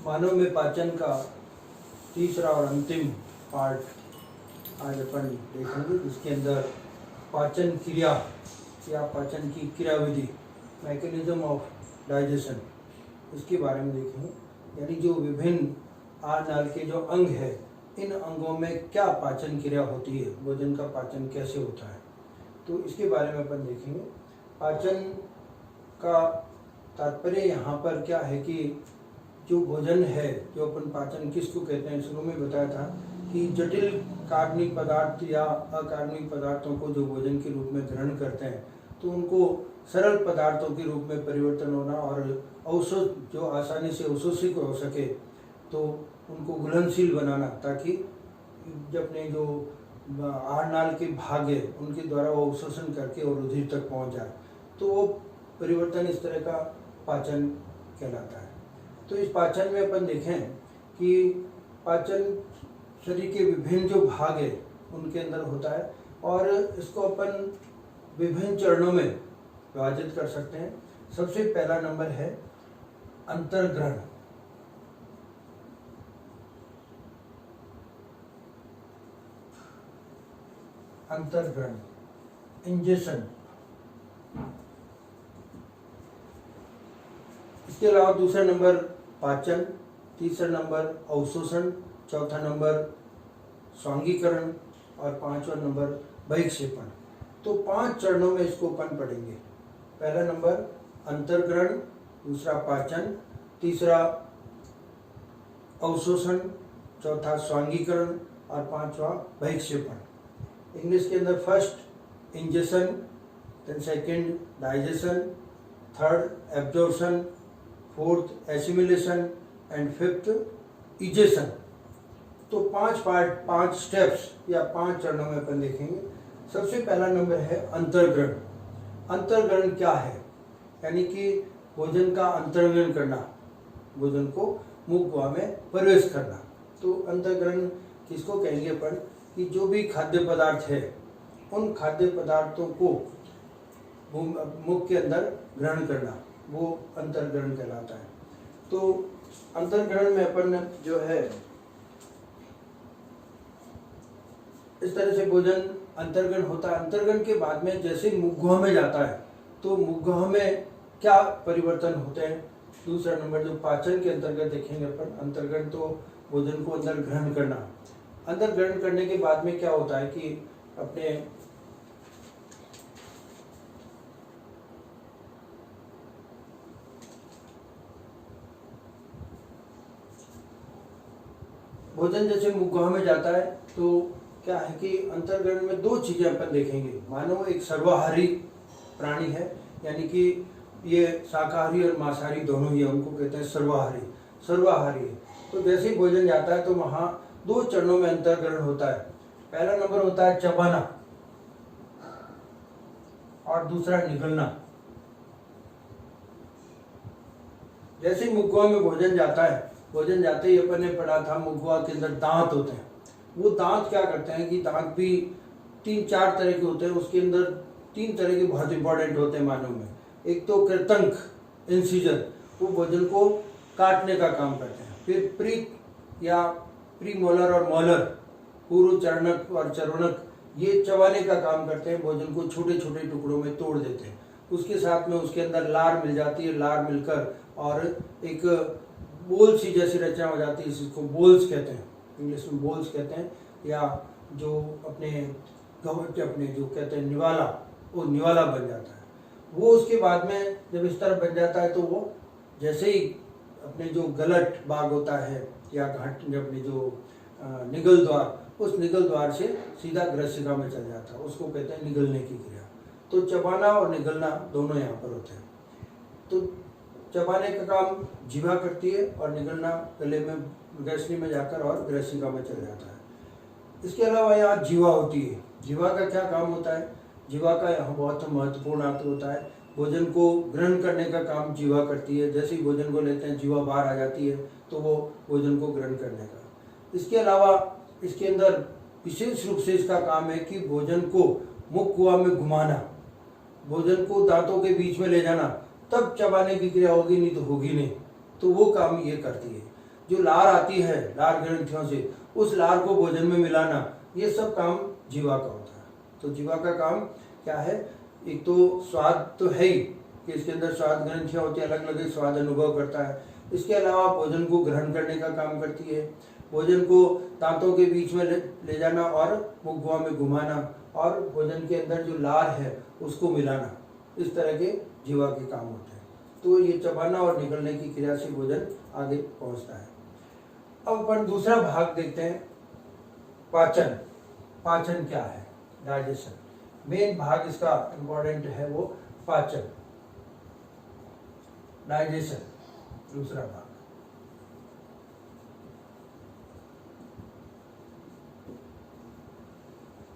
मानव में पाचन का तीसरा और अंतिम पार्ट आज अपन देखेंगे, जिसके अंदर पाचन क्रिया या पाचन की क्रियाविधि, मैकेनिज्म ऑफ डाइजेशन, इसके बारे में देखेंगे। यानी जो विभिन्न आहार नाल के जो अंग है, इन अंगों में क्या पाचन क्रिया होती है, भोजन का पाचन कैसे होता है, तो इसके बारे में अपन देखेंगे। पाचन का तात्पर्य यहाँ पर क्या है कि जो भोजन है, जो अपन पाचन किसको कहते हैं, शुरू में बताया था कि जटिल कार्बनिक पदार्थ या अकार्बनिक पदार्थों को जो भोजन के रूप में ग्रहण करते हैं, तो उनको सरल पदार्थों के रूप में परिवर्तन होना और औषध जो आसानी से अवशोषित हो सके, तो उनको घुलनशील बनाना, ताकि जब अपने जो आहार नाल के भाग है उनके द्वारा वो अवशोषण करके और रुधिर तक पहुंच जाए, तो वो परिवर्तन इस तरह का पाचन कहलाता है। तो इस पाचन में अपन देखें कि पाचन शरीर के विभिन्न जो भाग है उनके अंदर होता है, और इसको अपन विभिन्न चरणों में विभाजित कर सकते हैं। सबसे पहला नंबर है अंतर्ग्रहण। अंतर्ग्रहण, इंजेशन। इसके अलावा दूसरा नंबर पाचन, तीसरा नंबर अवशोषण, चौथा नंबर स्वांगीकरण और पांचवा नंबर बहिक्षेपण। तो 5 चरणों में इसको अपन पढ़ेंगे। पहला नंबर अंतर्ग्रहण, दूसरा पाचन, तीसरा अवशोषण, चौथा स्वांगीकरण और पांचवा बहिक्षेपण। इंग्लिश के अंदर first ingestion, then second digestion, third absorption, fourth assimilation and fifth egestion. तो 5 पार्ट, 5 स्टेप्स या 5 चरणों में अपन देखेंगे। सबसे पहला नंबर है अंतर्ग्रहण। अंतर्ग्रहण क्या है? यानी कि भोजन का अंतर्ग्रहण करना, भोजन को मुख गुहा में प्रवेश करना। तो अंतर्ग्रहण किसको कहेंगे अपन? कि जो भी खाद्य पदार्थ है, उन खाद्य पदार्थों को मुख के अंदर ग्रहण करना, वो अंतर्ग्रहण कहलाता है। तो अंतर्ग्रहण में अपन जो है इस तरह से भोजन अंतर्ग्रहण होता है। अंतर्ग्रहण के बाद में जैसे मुख गुहा में जाता है, तो मुख गुहा में क्या परिवर्तन होते हैं? दूसरा नंबर जो पाचन के अंतर्गत देखेंगे अपन, अंतर्ग्रहण तो भोजन को अंदर ग्रहण करना। अंदर ग्रहण करने के बाद में क्या होता है कि अपने भोजन जैसे मुख गुहा में जाता है, तो क्या है कि अंतर्ग्रहण में 2 चीजें अपन देखेंगे। मानो एक सर्वाहारी प्राणी है, यानी कि ये शाकाहारी और मांसाहारी दोनों ही है, उनको कहते हैं सर्वाहारी। सर्वाहारी है, तो जैसे ही भोजन जाता है तो वहां 2 चरणों में अंतर्ग्रहण होता है। पहला नंबर होता है चबाना और दूसरा निगलना। जैसे ही मुख गुहा में भोजन जाता है, भोजन जाते ही अपन ने पढ़ा था मुख गुहा के अंदर दांत होते हैं। वो दांत क्या करते हैं कि दांत भी 3-4 तरह के होते हैं। उसके अंदर 3 तरह के बहुत इंपॉर्टेंट होते हैं मानव में। एक तो कृतंक, इंसिजन, वो भोजन को काटने का काम करते हैं। फिर प्री या प्रीमोलर और मोलर, पूर्व चरणक और चर्वणक, ये चबाने का काम करते हैं, भोजन को छोटे छोटे टुकड़ों में तोड़ देते हैं। उसके साथ में उसके अंदर लार मिल जाती है, लार मिलकर और एक बोल सी जैसी रचना हो जाती है, जिसको बोल्स कहते हैं, इंग्लिश में बोल्स कहते हैं, या जो अपने गवर के अपने जो कहते हैं निवाला, वो निवाला बन जाता है। वो उसके बाद में जब इस तरह बन जाता है, तो वो जैसे ही अपने जो गलट भाग होता है या घाट, अपने जो निगल द्वार, उस निगल द्वार से सीधा ग्रसिका में चल जाता है, उसको कहते हैं निगलने की क्रिया। तो चबाना और निगलना दोनों यहाँ पर होते हैं। तो चबाने का काम जीवा करती है और निगलना गले में, ग्रसनी में जाकर और ग्रसिका में चल जाता है। इसके अलावा यहाँ जीवा होती है। जीवा का क्या काम होता है? जीवा का यहाँ बहुत महत्वपूर्ण अर्थ होता है। भोजन को ग्रहण करने का काम जीवा करती है। जैसे ही भोजन को लेते हैं, जीवा बाहर आ जाती है, तो वो भोजन को ग्रहण करने का। इसके अलावा इसके अंदर विशेष रूप से इसका काम है कि भोजन को मुख गुहा में घुमाना, भोजन को दांतों के बीच में ले जाना, तब चबाने की क्रिया होगी, नहीं तो होगी नहीं। तो वो काम ये करती है। जो लार आती है लार ग्रंथियों से, उस लार को भोजन में मिलाना, ये सब काम जीवा का होता है। तो जीवा का काम क्या है, एक तो स्वाद तो है ही कि इसके अंदर स्वाद ग्रंथियां होती है, अलग अलग स्वाद अनुभव करता है। इसके अलावा भोजन को ग्रहण करने का काम करती है, भोजन को दांतों के बीच में ले जाना और मुखगुआ में घुमाना, और भोजन के अंदर जो लार है उसको मिलाना, इस तरह के जीवा के काम होते हैं। तो ये चबाना और निकलने की क्रिया से भोजन आगे पहुंचता है। अब अपन दूसरा भाग देखते हैं, पाचन। पाचन क्या है, डाइजेशन। मेन भाग इसका इंपॉर्टेंट है वो पाचन, डाइजेशन दूसरा भाग।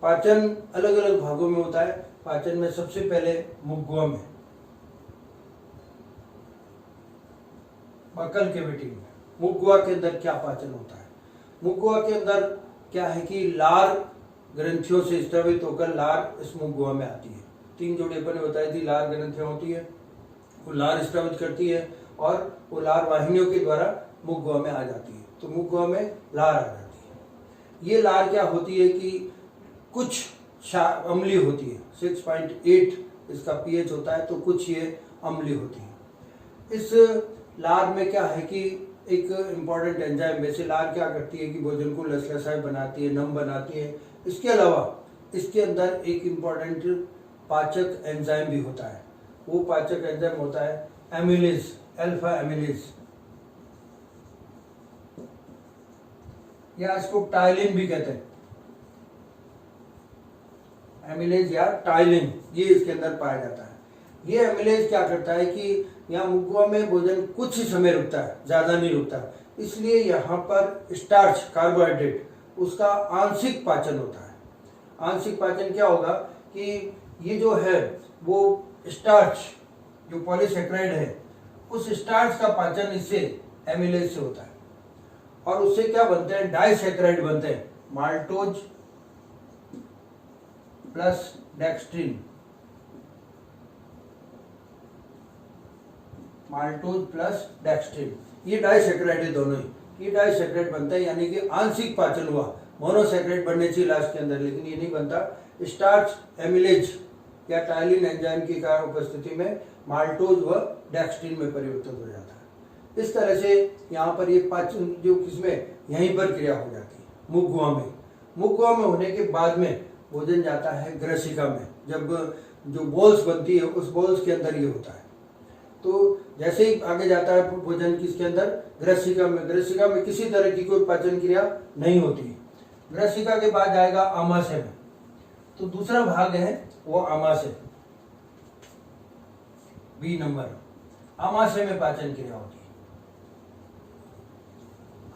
पाचन अलग अलग भागों में होता है। पाचन में सबसे पहले मुखगुआ में, बक्कल कैविटी में, मुखगुआ के अंदर क्या पाचन होता है। मुखगुआ के अंदर क्या है कि लार ग्रंथियों से स्रावित होकर लार इस मुखगुआ में आती है। 3 जोड़ी अपन ने बताई थी लार ग्रंथियां होती है, वो लार स्रावित करती है और वो लार वाहिनियों के द्वारा मुखगुआ में आ जाती है। तो मुखगुआ में लार आ जाती है। ये लार क्या होती है कि कुछ अम्लीय होती है, 6.8 इसका पीएच होता है, तो कुछ ये अम्लीय होती है। इस लार में क्या है कि एक इम्पॉर्टेंट एंजाइम, वैसे लार क्या करती है कि भोजन को लसलसाए बनाती है, नम बनाती है। इसके अलावा इसके अंदर एक इम्पॉर्टेंट पाचक एंजाइम भी होता है। वो पाचक एंजाइम होता है एमिलेज, अल्फा एमिलेज, या इसको टाइलिन भी कहते हैं। एमिलेज या टाइलिन, ये इसके अंदर पाया जाता है। ये एमिलेज क्या करता है कि यहाँ मुखगुआ में भोजन कुछ ही समय रुकता है, ज्यादा नहीं रुकता, इसलिए यहाँ पर स्टार्च, कार्बोहाइड्रेट, उसका आंशिक पाचन होता है। आंशिक पाचन क्या होगा कि ये जो है वो स्टार्च, जो पॉलीसेक्राइड है, उस स्टार्च का पाचन इससे एमिलेज से होता है, और उससे क्या बनते हैं, डाइसेक्राइड बनते हैं, maltose plus dextrin, maltose plus dextrin, ये डाइसेक्राइड है दोनों ही। ये डाइसेक्राइड बनता है, यानी कि आंशिक पाचन हुआ। मोनोसेक्राइड बनने चाहिए लास्ट के अंदर, लेकिन ये नहीं बनता। स्टार्च एमिलेज या टाइलिन एंजाइम की कारण उपस्थिति में माल्टोज व डेक्स्ट्रिन में परिवर्तित हो जाता है। इस तरह से यहाँ पर ये पाचन जो किसमें, यहीं पर क्रिया हो जाती है, मुखगुआ में। मुखगुआ में होने के बाद में भोजन जाता है ग्रसिका में। जब जो बोल्स बनती है उस बोल्स के अंदर ये होता है। तो जैसे ही आगे जाता है भोजन किसके अंदर, ग्रसिका में। ग्रसिका में किसी तरह की कोई पाचन क्रिया नहीं होती है। ग्रसिका के बाद जाएगा आमाशय में। तो दूसरा भाग है वो आमाशय, बी नंबर। आमाशय में पाचन क्रिया होती है।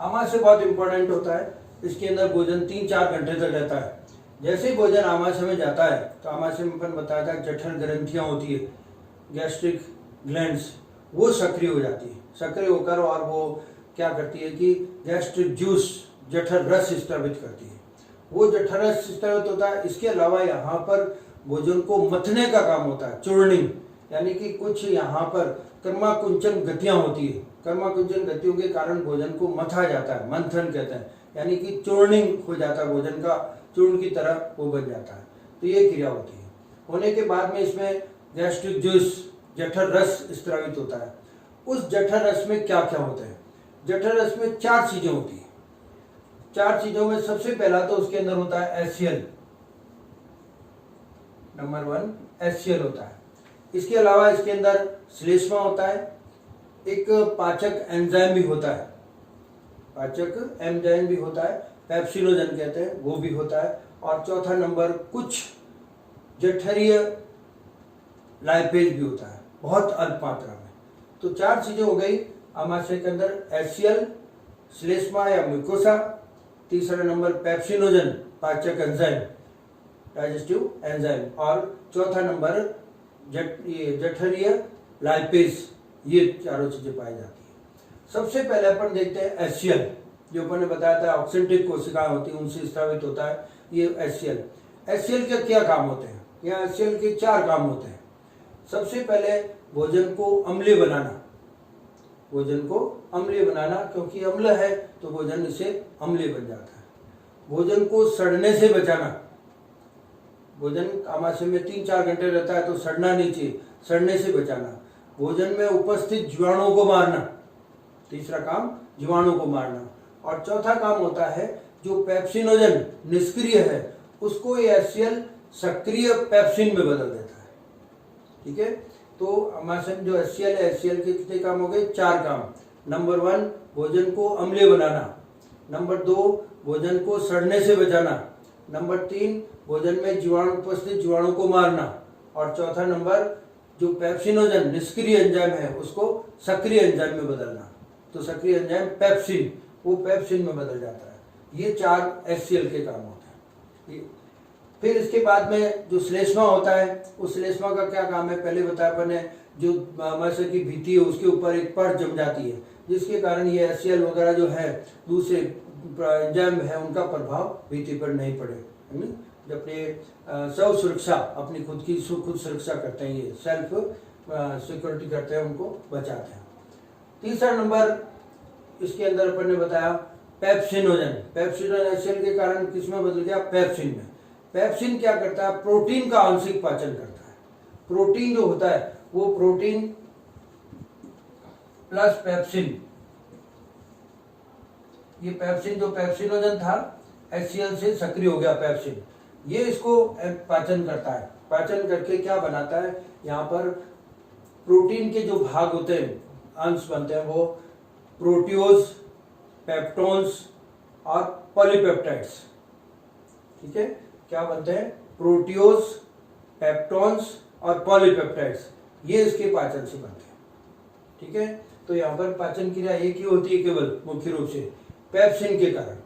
आमाशय बहुत इंपॉर्टेंट होता है। इसके अंदर भोजन 3-4 घंटे तक रहता है। जैसे ही भोजन आमाशय में जाता है तो आमाशय में अपन बताया था जठर ग्रंथियां होती है, गैस्ट्रिक ग्लैंड्स, वो सक्रिय हो जाती है। सक्रिय होकर और वो क्या करती है कि गैस्ट्रिक जूस, जठर रस स्रावित करती है। वो जठर रस स्रावित होता है। इसके अलावा यहाँ पर भोजन को मथने का काम होता है, चूर्णिंग, यानी कि कुछ यहाँ पर कर्माकुंचन गतियां होती है। कर्माकुंचन गतियों के कारण भोजन को मथा जाता है, मंथन कहते हैं, यानी कि चूर्णिंग हो जाता है, भोजन का चूर्ण की तरह वो बन जाता है। तो ये क्रिया होती है। होने के बाद में इसमें गैस्ट्रिक जूस, जठर रस स्रावित होता है। उस जठर रस में क्या क्या होता है, जठर रस में 4 चीजें होती है। 4 चीजों में सबसे पहला तो उसके अंदर होता है HCl, नंबर 1 HCl होता है। इसके अलावा इसके अंदर श्लेष्मा होता है, एक पाचक एंजाइम भी होता है, पाचक एंजाइम भी होता है, पेप्सिनोजन कहते हैं, वो भी होता है। और चौथा नंबर कुछ जठरीय लाइपेज भी होता है, बहुत अल्प मात्रा में। तो 4 चीजें हो गई आमाशय के अंदर, HCl, श्लेष्मा या म्यूकोसा, तीसरा नंबर पेप्सिनोजन, पाचक एंजाइम, डाइजेस्टिव एंजाइम, और चौथा नंबर जठरीय लाइपेज। ये चारों चीजें पाई जाती है। सबसे पहले अपन देखते हैं HCl, जो अपन ने बताया था ऑक्सेंटिक कोशिकाएं होती हैं, उनसे स्रावित होता है ये HCl। HCl के क्या काम होते हैं, यहाँ HCl के 4 काम होते हैं। सबसे पहले भोजन को अम्लीय बनाना, भोजन को अम्लीय बनाना, क्योंकि अम्ल है तो भोजन इससे अम्लीय बन जाता है। भोजन को सड़ने से बचाना, भोजन आमाशय में 3-4 घंटे रहता है तो सड़ना नहीं चाहिए, सड़ने से बचाना। भोजन में उपस्थित जीवाणुओं को मारना, तीसरा काम जीवाणु को मारना। और चौथा काम होता है जो पेप्सिनोजन निष्क्रिय है उसको ये HCl सक्रिय पेप्सिन में बदल देता है। ठीक है, तो आमाशय में जो HCl है, HCl के कितने काम हो गए? 4 काम। नंबर 1 भोजन को अम्लीय बनाना, नंबर 2 भोजन को सड़ने से बचाना, नंबर 3 भोजन में जीवाणु उपस्थित जीवाणु को मारना, और चौथा नंबर जो पेप्सिनोजन निष्क्रिय एंजाइम है उसको सक्रिय एंजाइम में बदलना। तो सक्रिय एंजाइम पेप्सिन, वो पेप्सिन में बदल जाता है। ये 4 HCl के काम होते हैं। फिर इसके बाद में जो श्लेष्मा होता है, उस श्लेष्मा का क्या काम है? पहले बताया अपने, जो आमाशय की भित्ति है उसके ऊपर एक परत जम जाती है, जिसके कारण ये HCl वगैरह जो है दूसरे एंजाइम है उनका प्रभाव भित्ति पर नहीं पड़े। जब अपने स्व सुरक्षा, अपनी खुद की खुद सुरक्षा करते हैं, ये सेल्फ सिक्योरिटी करते हैं, उनको बचाते हैं। तीसरा नंबर इसके अंदर अपन ने बताया पेप्सिनोजन। पेप्सिनोजन HCl के कारण किसमें बदल गया? पेप्सिन में। पेप्सिन क्या करता है? प्रोटीन का आंशिक पाचन करता है। प्रोटीन जो होता है वो प्रोटीन प्लस पेप्सिन, ये पेप्सिन जो पेप्सिनोजन था HCl से सक्रिय हो गया पेप्सिन, ये इसको पाचन करता है। पाचन करके क्या बनाता है? यहाँ पर प्रोटीन के जो भाग होते हैं, अंश बनते हैं, वो प्रोटियोज, पेप्टोन्स और पॉलीपेप्टाइड्स। ठीक है, क्या बनते हैं? प्रोटियोज, पेप्टोन्स और पॉलीपेप्टाइड्स, ये इसके पाचन से बनते हैं। ठीक है, तो यहाँ पर पाचन क्रिया एक ही होती है केवल मुख्य रूप से पेप्सिन के कारण।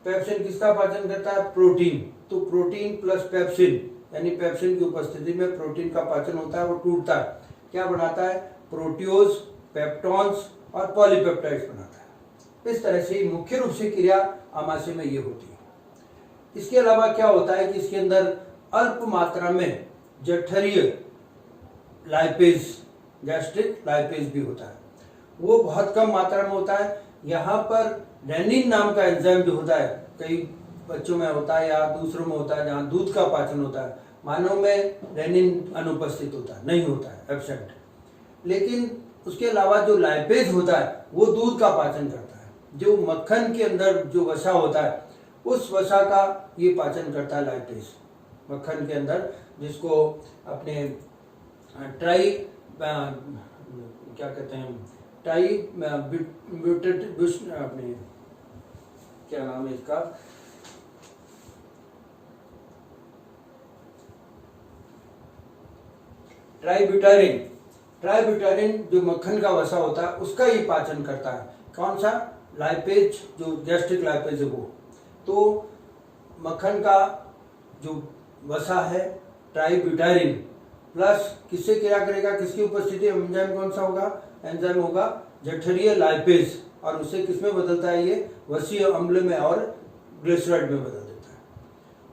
पेप्सिन किसका पाचन करता है? प्रोटीन। तो प्रोटीन प्लस पेप्सिन, यानी पेप्सिन की उपस्थिति में प्रोटीन का पाचन होता है, वो टूटता है, क्या बनाता है? प्रोटियोज, पेप्टोन्स और पॉलीपेप्टाइड्स बनाता है। इस तरह से मुख्य रूप से क्रिया आमाशय में ये होती है। इसके अलावा क्या होता है कि इसके अंदर अल्प मात्रा में जठरीय लाइपेज, गैस्ट्रिक लाइपेज भी होता है, वो बहुत कम मात्रा में होता है। यहाँ पर रेनिन नाम का एंजाइम जो होता है, कई बच्चों में होता है या दूसरों में होता है जहाँ दूध का पाचन होता है, मानव में रेनिन अनुपस्थित होता है, नहीं होता है, एब्सेंट। लेकिन उसके अलावा जो लाइपेज होता है वो दूध का पाचन करता है। जो मक्खन के अंदर जो वसा होता है उस वसा का ये पाचन करता है लाइपेज, मक्खन के अंदर, जिसको अपने ट्राई क्या कहते हैं, ट्राई अपने क्या नाम है इसका, ट्राइब्यूटारिन। ट्राइब्यूटारिन जो मक्खन का वसा होता है उसका ये पाचन करता है। कौन सा? लाइपेज, जो गैस्ट्रिक लाइपेज है वो। तो मक्खन का जो वसा है ट्राइब्यूटारिन प्लस किससे क्रिया करेगा? किसकी उपस्थिति? एंजाइम कौन सा होगा? एंजाइम होगा जठरीय लाइपेज, और उसे किसमें बदलता है? ये वसीय अम्ल में और ग्लिसराइड में बदल देता है।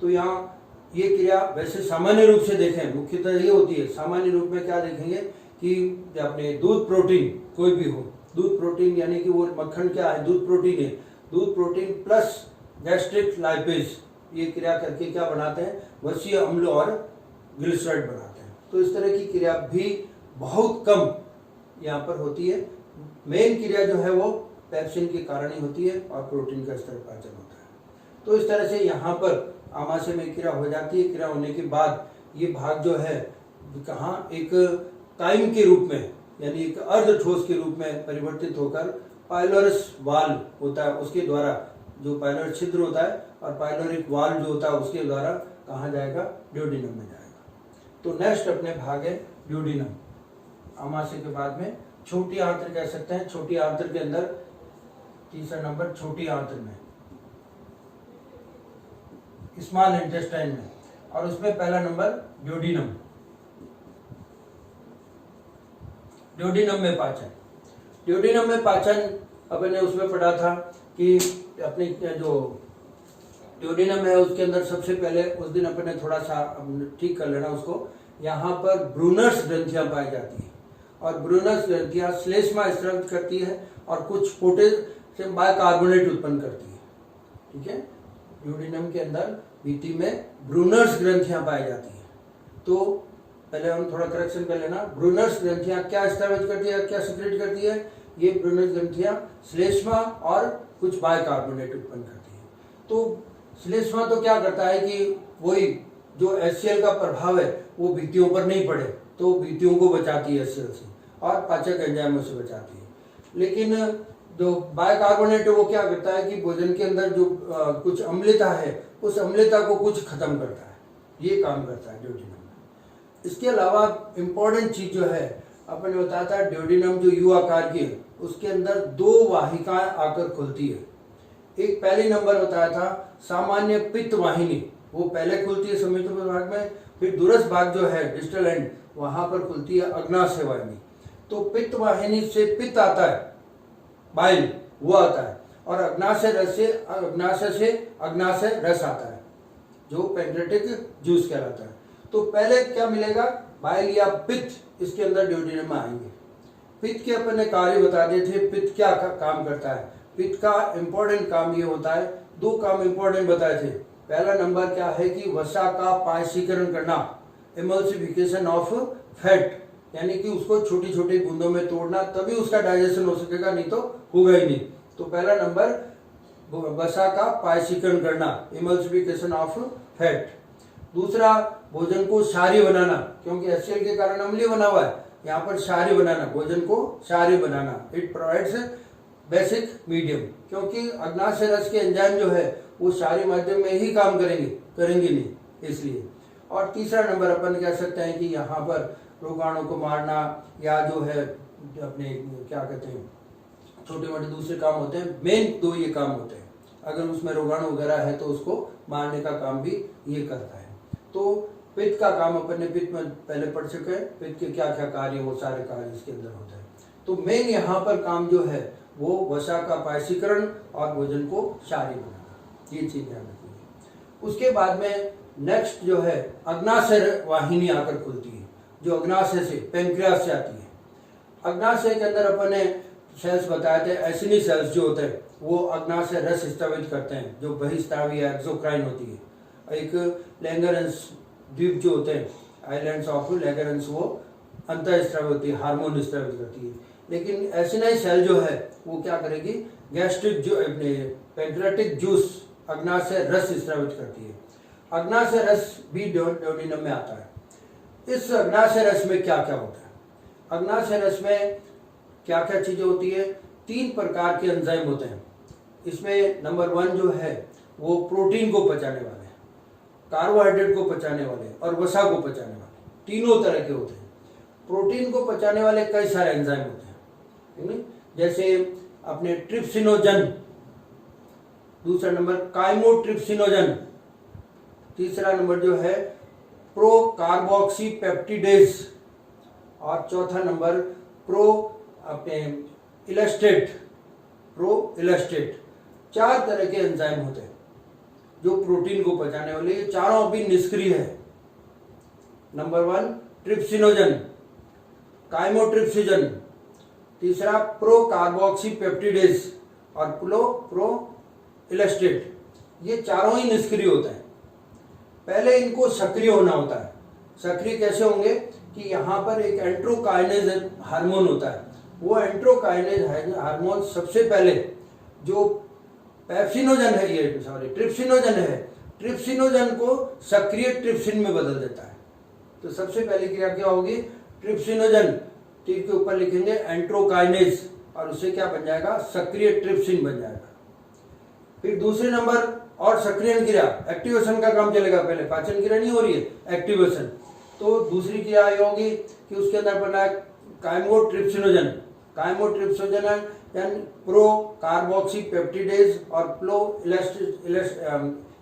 तो यहाँ ये क्रिया वैसे सामान्य रूप से देखें मुख्यतः ये होती है। सामान्य रूप में क्या देखेंगे कि अपने दूध प्रोटीन कोई भी हो, दूध प्रोटीन यानी कि वो मक्खन क्या है? दूध प्रोटीन है। दूध प्रोटीन प्लस गैस्ट्रिक लाइपेज ये क्रिया करके क्या बनाते हैं? वसीय अम्ल और ग्लिसराइड बनाते हैं। तो इस तरह की क्रिया भी बहुत कम यहाँ पर होती है। मेन क्रिया जो है वो पेप्सिन के कारण ही होती है और प्रोटीन का स्तर पाचन होता है। तो इस तरह से यहाँ पर आमाशय में क्रिया हो जाती है। क्रिया होने के बाद ये भाग जो है कहाँ एक काइम के रूप में, यानी एक अर्ध ठोस के रूप में परिवर्तित होकर पाइलोरस वाल्व होता है उसके द्वारा, जो पाइलोर छिद्र होता है और पाइलोरिक वाल्व जो होता है उसके द्वारा कहाँ जाएगा? ड्यूडेनम में जाएगा। तो नेक्स्ट अपने भाग है ड्यूडेनम। आमाशय के बाद में छोटी आंत्र कह सकते हैं। छोटी आंत्र के अंदर तीसरा नंबर छोटी आंत्र में, स्मॉल इंटेस्टाइन में, और उसमें पहला नंबर ड्यूडेनम। ड्यूडेनम में पाचन। ड्यूडेनम में पाचन अपन ने उसमें पढ़ा था कि अपने जो ड्यूडेनम है उसके अंदर सबसे पहले उस दिन अपन ने थोड़ा सा ठीक कर लेना उसको। यहाँ पर ब्रूनर्स ग्रंथियां पाई जाती है और ब्रूनस ग्रंथियां श्लेष्मा स्रावित करती है और कुछ पोटेशियम बाइकार्बोनेट उत्पन्न करती है। ठीक है, ड्यूodenum के अंदर भित्ति में ब्रूनर्स ग्रंथियां पाई जाती है। तो पहले हम थोड़ा करेक्शन कर लेना, ब्रूनर्स ग्रंथियां क्या स्रावित करती है, क्या सिक्रेट करती है? ये ब्रूनर्स ग्रंथियां श्लेष्मा और कुछ बाइकार्बोनेट उत्पन्न करती है। तो श्लेष्मा तो क्या करता है कि वही जो HCl का प्रभाव है वो भित्तियों पर नहीं पड़े, तो भित्तियों को बचाती है HCl से और पाचक एंजाइमों से बचाती है। लेकिन जो बाइकार्बोनेट है वो क्या करता है कि भोजन के अंदर जो कुछ अम्लता है उस अम्लता को कुछ खत्म करता है, ये काम करता है ड्यूodenum में। इसके अलावा इम्पोर्टेंट चीज जो है, अपन ने बताया था ड्यूodenum जो यू आकार की है उसके अंदर 2 वाहिकाएं आकर खुलती है। एक पहले नंबर बताया था सामान्य पित्त वाहिनी, वो पहले खुलती है समीप भाग में, फिर दूरस्थ भाग जो है डिस्टल एंड वहां पर खुलती है अग्नाशय वाहिनी। तो पित्त वाहिनी से पित्त आता है, बाइल वो आता है, और अग्नाशय से अग्नाशय रस आता है जो पैंक्रेटिक जूस कहलाता है। तो पहले क्या मिलेगा, बाइल या पित्त इसके अंदर ड्यूodenum में आएंगे। पित्त के अपन ने कार्य बता दिए थे, पित्त क्या काम करता है। पित्त का इंपॉर्टेंट काम ये होता है, 2 काम इंपॉर्टेंट बताए थे। पहला नंबर क्या है कि वसा का पायसीकरण करना, एमल्सिफिकेशन ऑफ फैट, यानी कि उसको छोटी छोटी बूंदों में तोड़ना, तभी उसका डाइजेशन हो सकेगा, नहीं तो होगा ही नहीं। तो पहला नंबर वसा का पायसीकरण करना, एमल्सिफिकेशन ऑफ फैट। दूसरा भोजन को क्षारीय बनाना, क्योंकि HCl के कारण अम्लीय बना हुआ है, यहाँ पर क्षारीय बनाना, भोजन को क्षारीय बनाना। इट प्रोवाइड्स बेसिक मीडियम, क्योंकि अग्नाशय रस के एंजाइम जो है वो क्षारीय माध्यम में ही काम करेंगे नहीं, इसलिए। और तीसरा नंबर अपन कह सकते हैं कि यहाँ पर रोगाणु को मारना, या जो है अपने क्या कहते हैं छोटे मोटे दूसरे काम होते हैं, मेन 2 ये काम होते हैं। अगर उसमें रोगाणु वगैरह है तो उसको मारने का काम भी ये करता है। तो पित्त का काम अपन ने पित्त में पहले पढ़ चुके हैं, पित्त के क्या क्या कार्य, वो सारे कार्य इसके अंदर होते हैं। तो मेन यहाँ पर काम जो है वो वसा का पायसीकरण और भोजन को क्षारीय बनाना, ये चीज ध्यान रखिए। उसके बाद में नेक्स्ट जो है अग्नाशय वाहिनी आकर खुलती है, जो अग्नाशय से पैंक्रियास से आती है। अग्नाशय के अंदर अपन ने सेल्स बताए थे, एसिनी सेल्स जो होते हैं वो अग्नाशय रस स्रावित करते हैं, जो बहिस्रावी या एक्सोक्राइन होती है। एक लैंगरहंस द्वीप जो होते हैं, आइलैंड्स ऑफ लैंगरहंस, वो अंतःस्रावी होती है, हार्मोन स्रावित करती है। लेकिन एसिनाई सेल जो है वो क्या करेगी, गैस्ट्रिक जो अपने पैंक्रेटिक जूस, अग्नाशय रस स्रावित करती है। अग्नाशय रस भी ड्यूodenum में आता है। इस अग्नाशय रस में क्या क्या होता है, अग्नाशय रस में क्या क्या चीजें होती है, 3 प्रकार के एंजाइम होते हैं। इसमें नंबर 1 जो है वो प्रोटीन को पचाने वाले, कार्बोहाइड्रेट को पचाने वाले और वसा को पचाने वाले, तीनों तरह के होते हैं। प्रोटीन को पचाने वाले कई सारे एंजाइम होते हैं, जैसे अपने ट्रिप्सिनोजन, दूसरा नंबर काइमोट्रिप्सिनोजन, तीसरा नंबर जो है प्रो कार्बोक्सी पेप्टिडेज, और चौथा नंबर प्रो अपने इलास्टेट, प्रो इलास्टेट। 4 तरह के एंजाइम होते हैं जो प्रोटीन को पचाने वाले, ये चारों अभी निष्क्रिय है। नंबर 1 ट्रिप्सिनोजन, काइमोट्रिप्सिजन, तीसरा प्रो कार्बोक्सी पेप्टिडेज और प्रो इलास्टेट। ये चारों ही निष्क्रिय होते हैं। पहले इनको सक्रिय होना होता है। सक्रिय कैसे होंगे कि यहाँ पर एक एंट्रोकाइनेज हार्मोन होता है, वो एंट्रोकाइनेज हार्मोन सबसे पहले जो पेप्सिनोजन है, ये सॉरी ट्रिप्सिनोजन है, ट्रिप्सिनोजन को सक्रिय ट्रिप्सिन में बदल देता है। तो सबसे पहली क्रिया क्या होगी, ट्रिप्सिनोजन, तीर के ऊपर लिखेंगे एंट्रोकाइनेज, और उससे क्या बन जाएगा, सक्रिय ट्रिप्सिन बन जाएगा। फिर दूसरे नंबर और सक्रियण क्रिया, एक्टिवेशन का काम चलेगा। पहले पाचन क्रिया नहीं हो रही है, एक्टिवेशन। तो दूसरी क्रिया ये होगी कि उसके अंदर बना है chymotrypsinogen, chymotrypsinogen pro carboxy peptidase और प्रो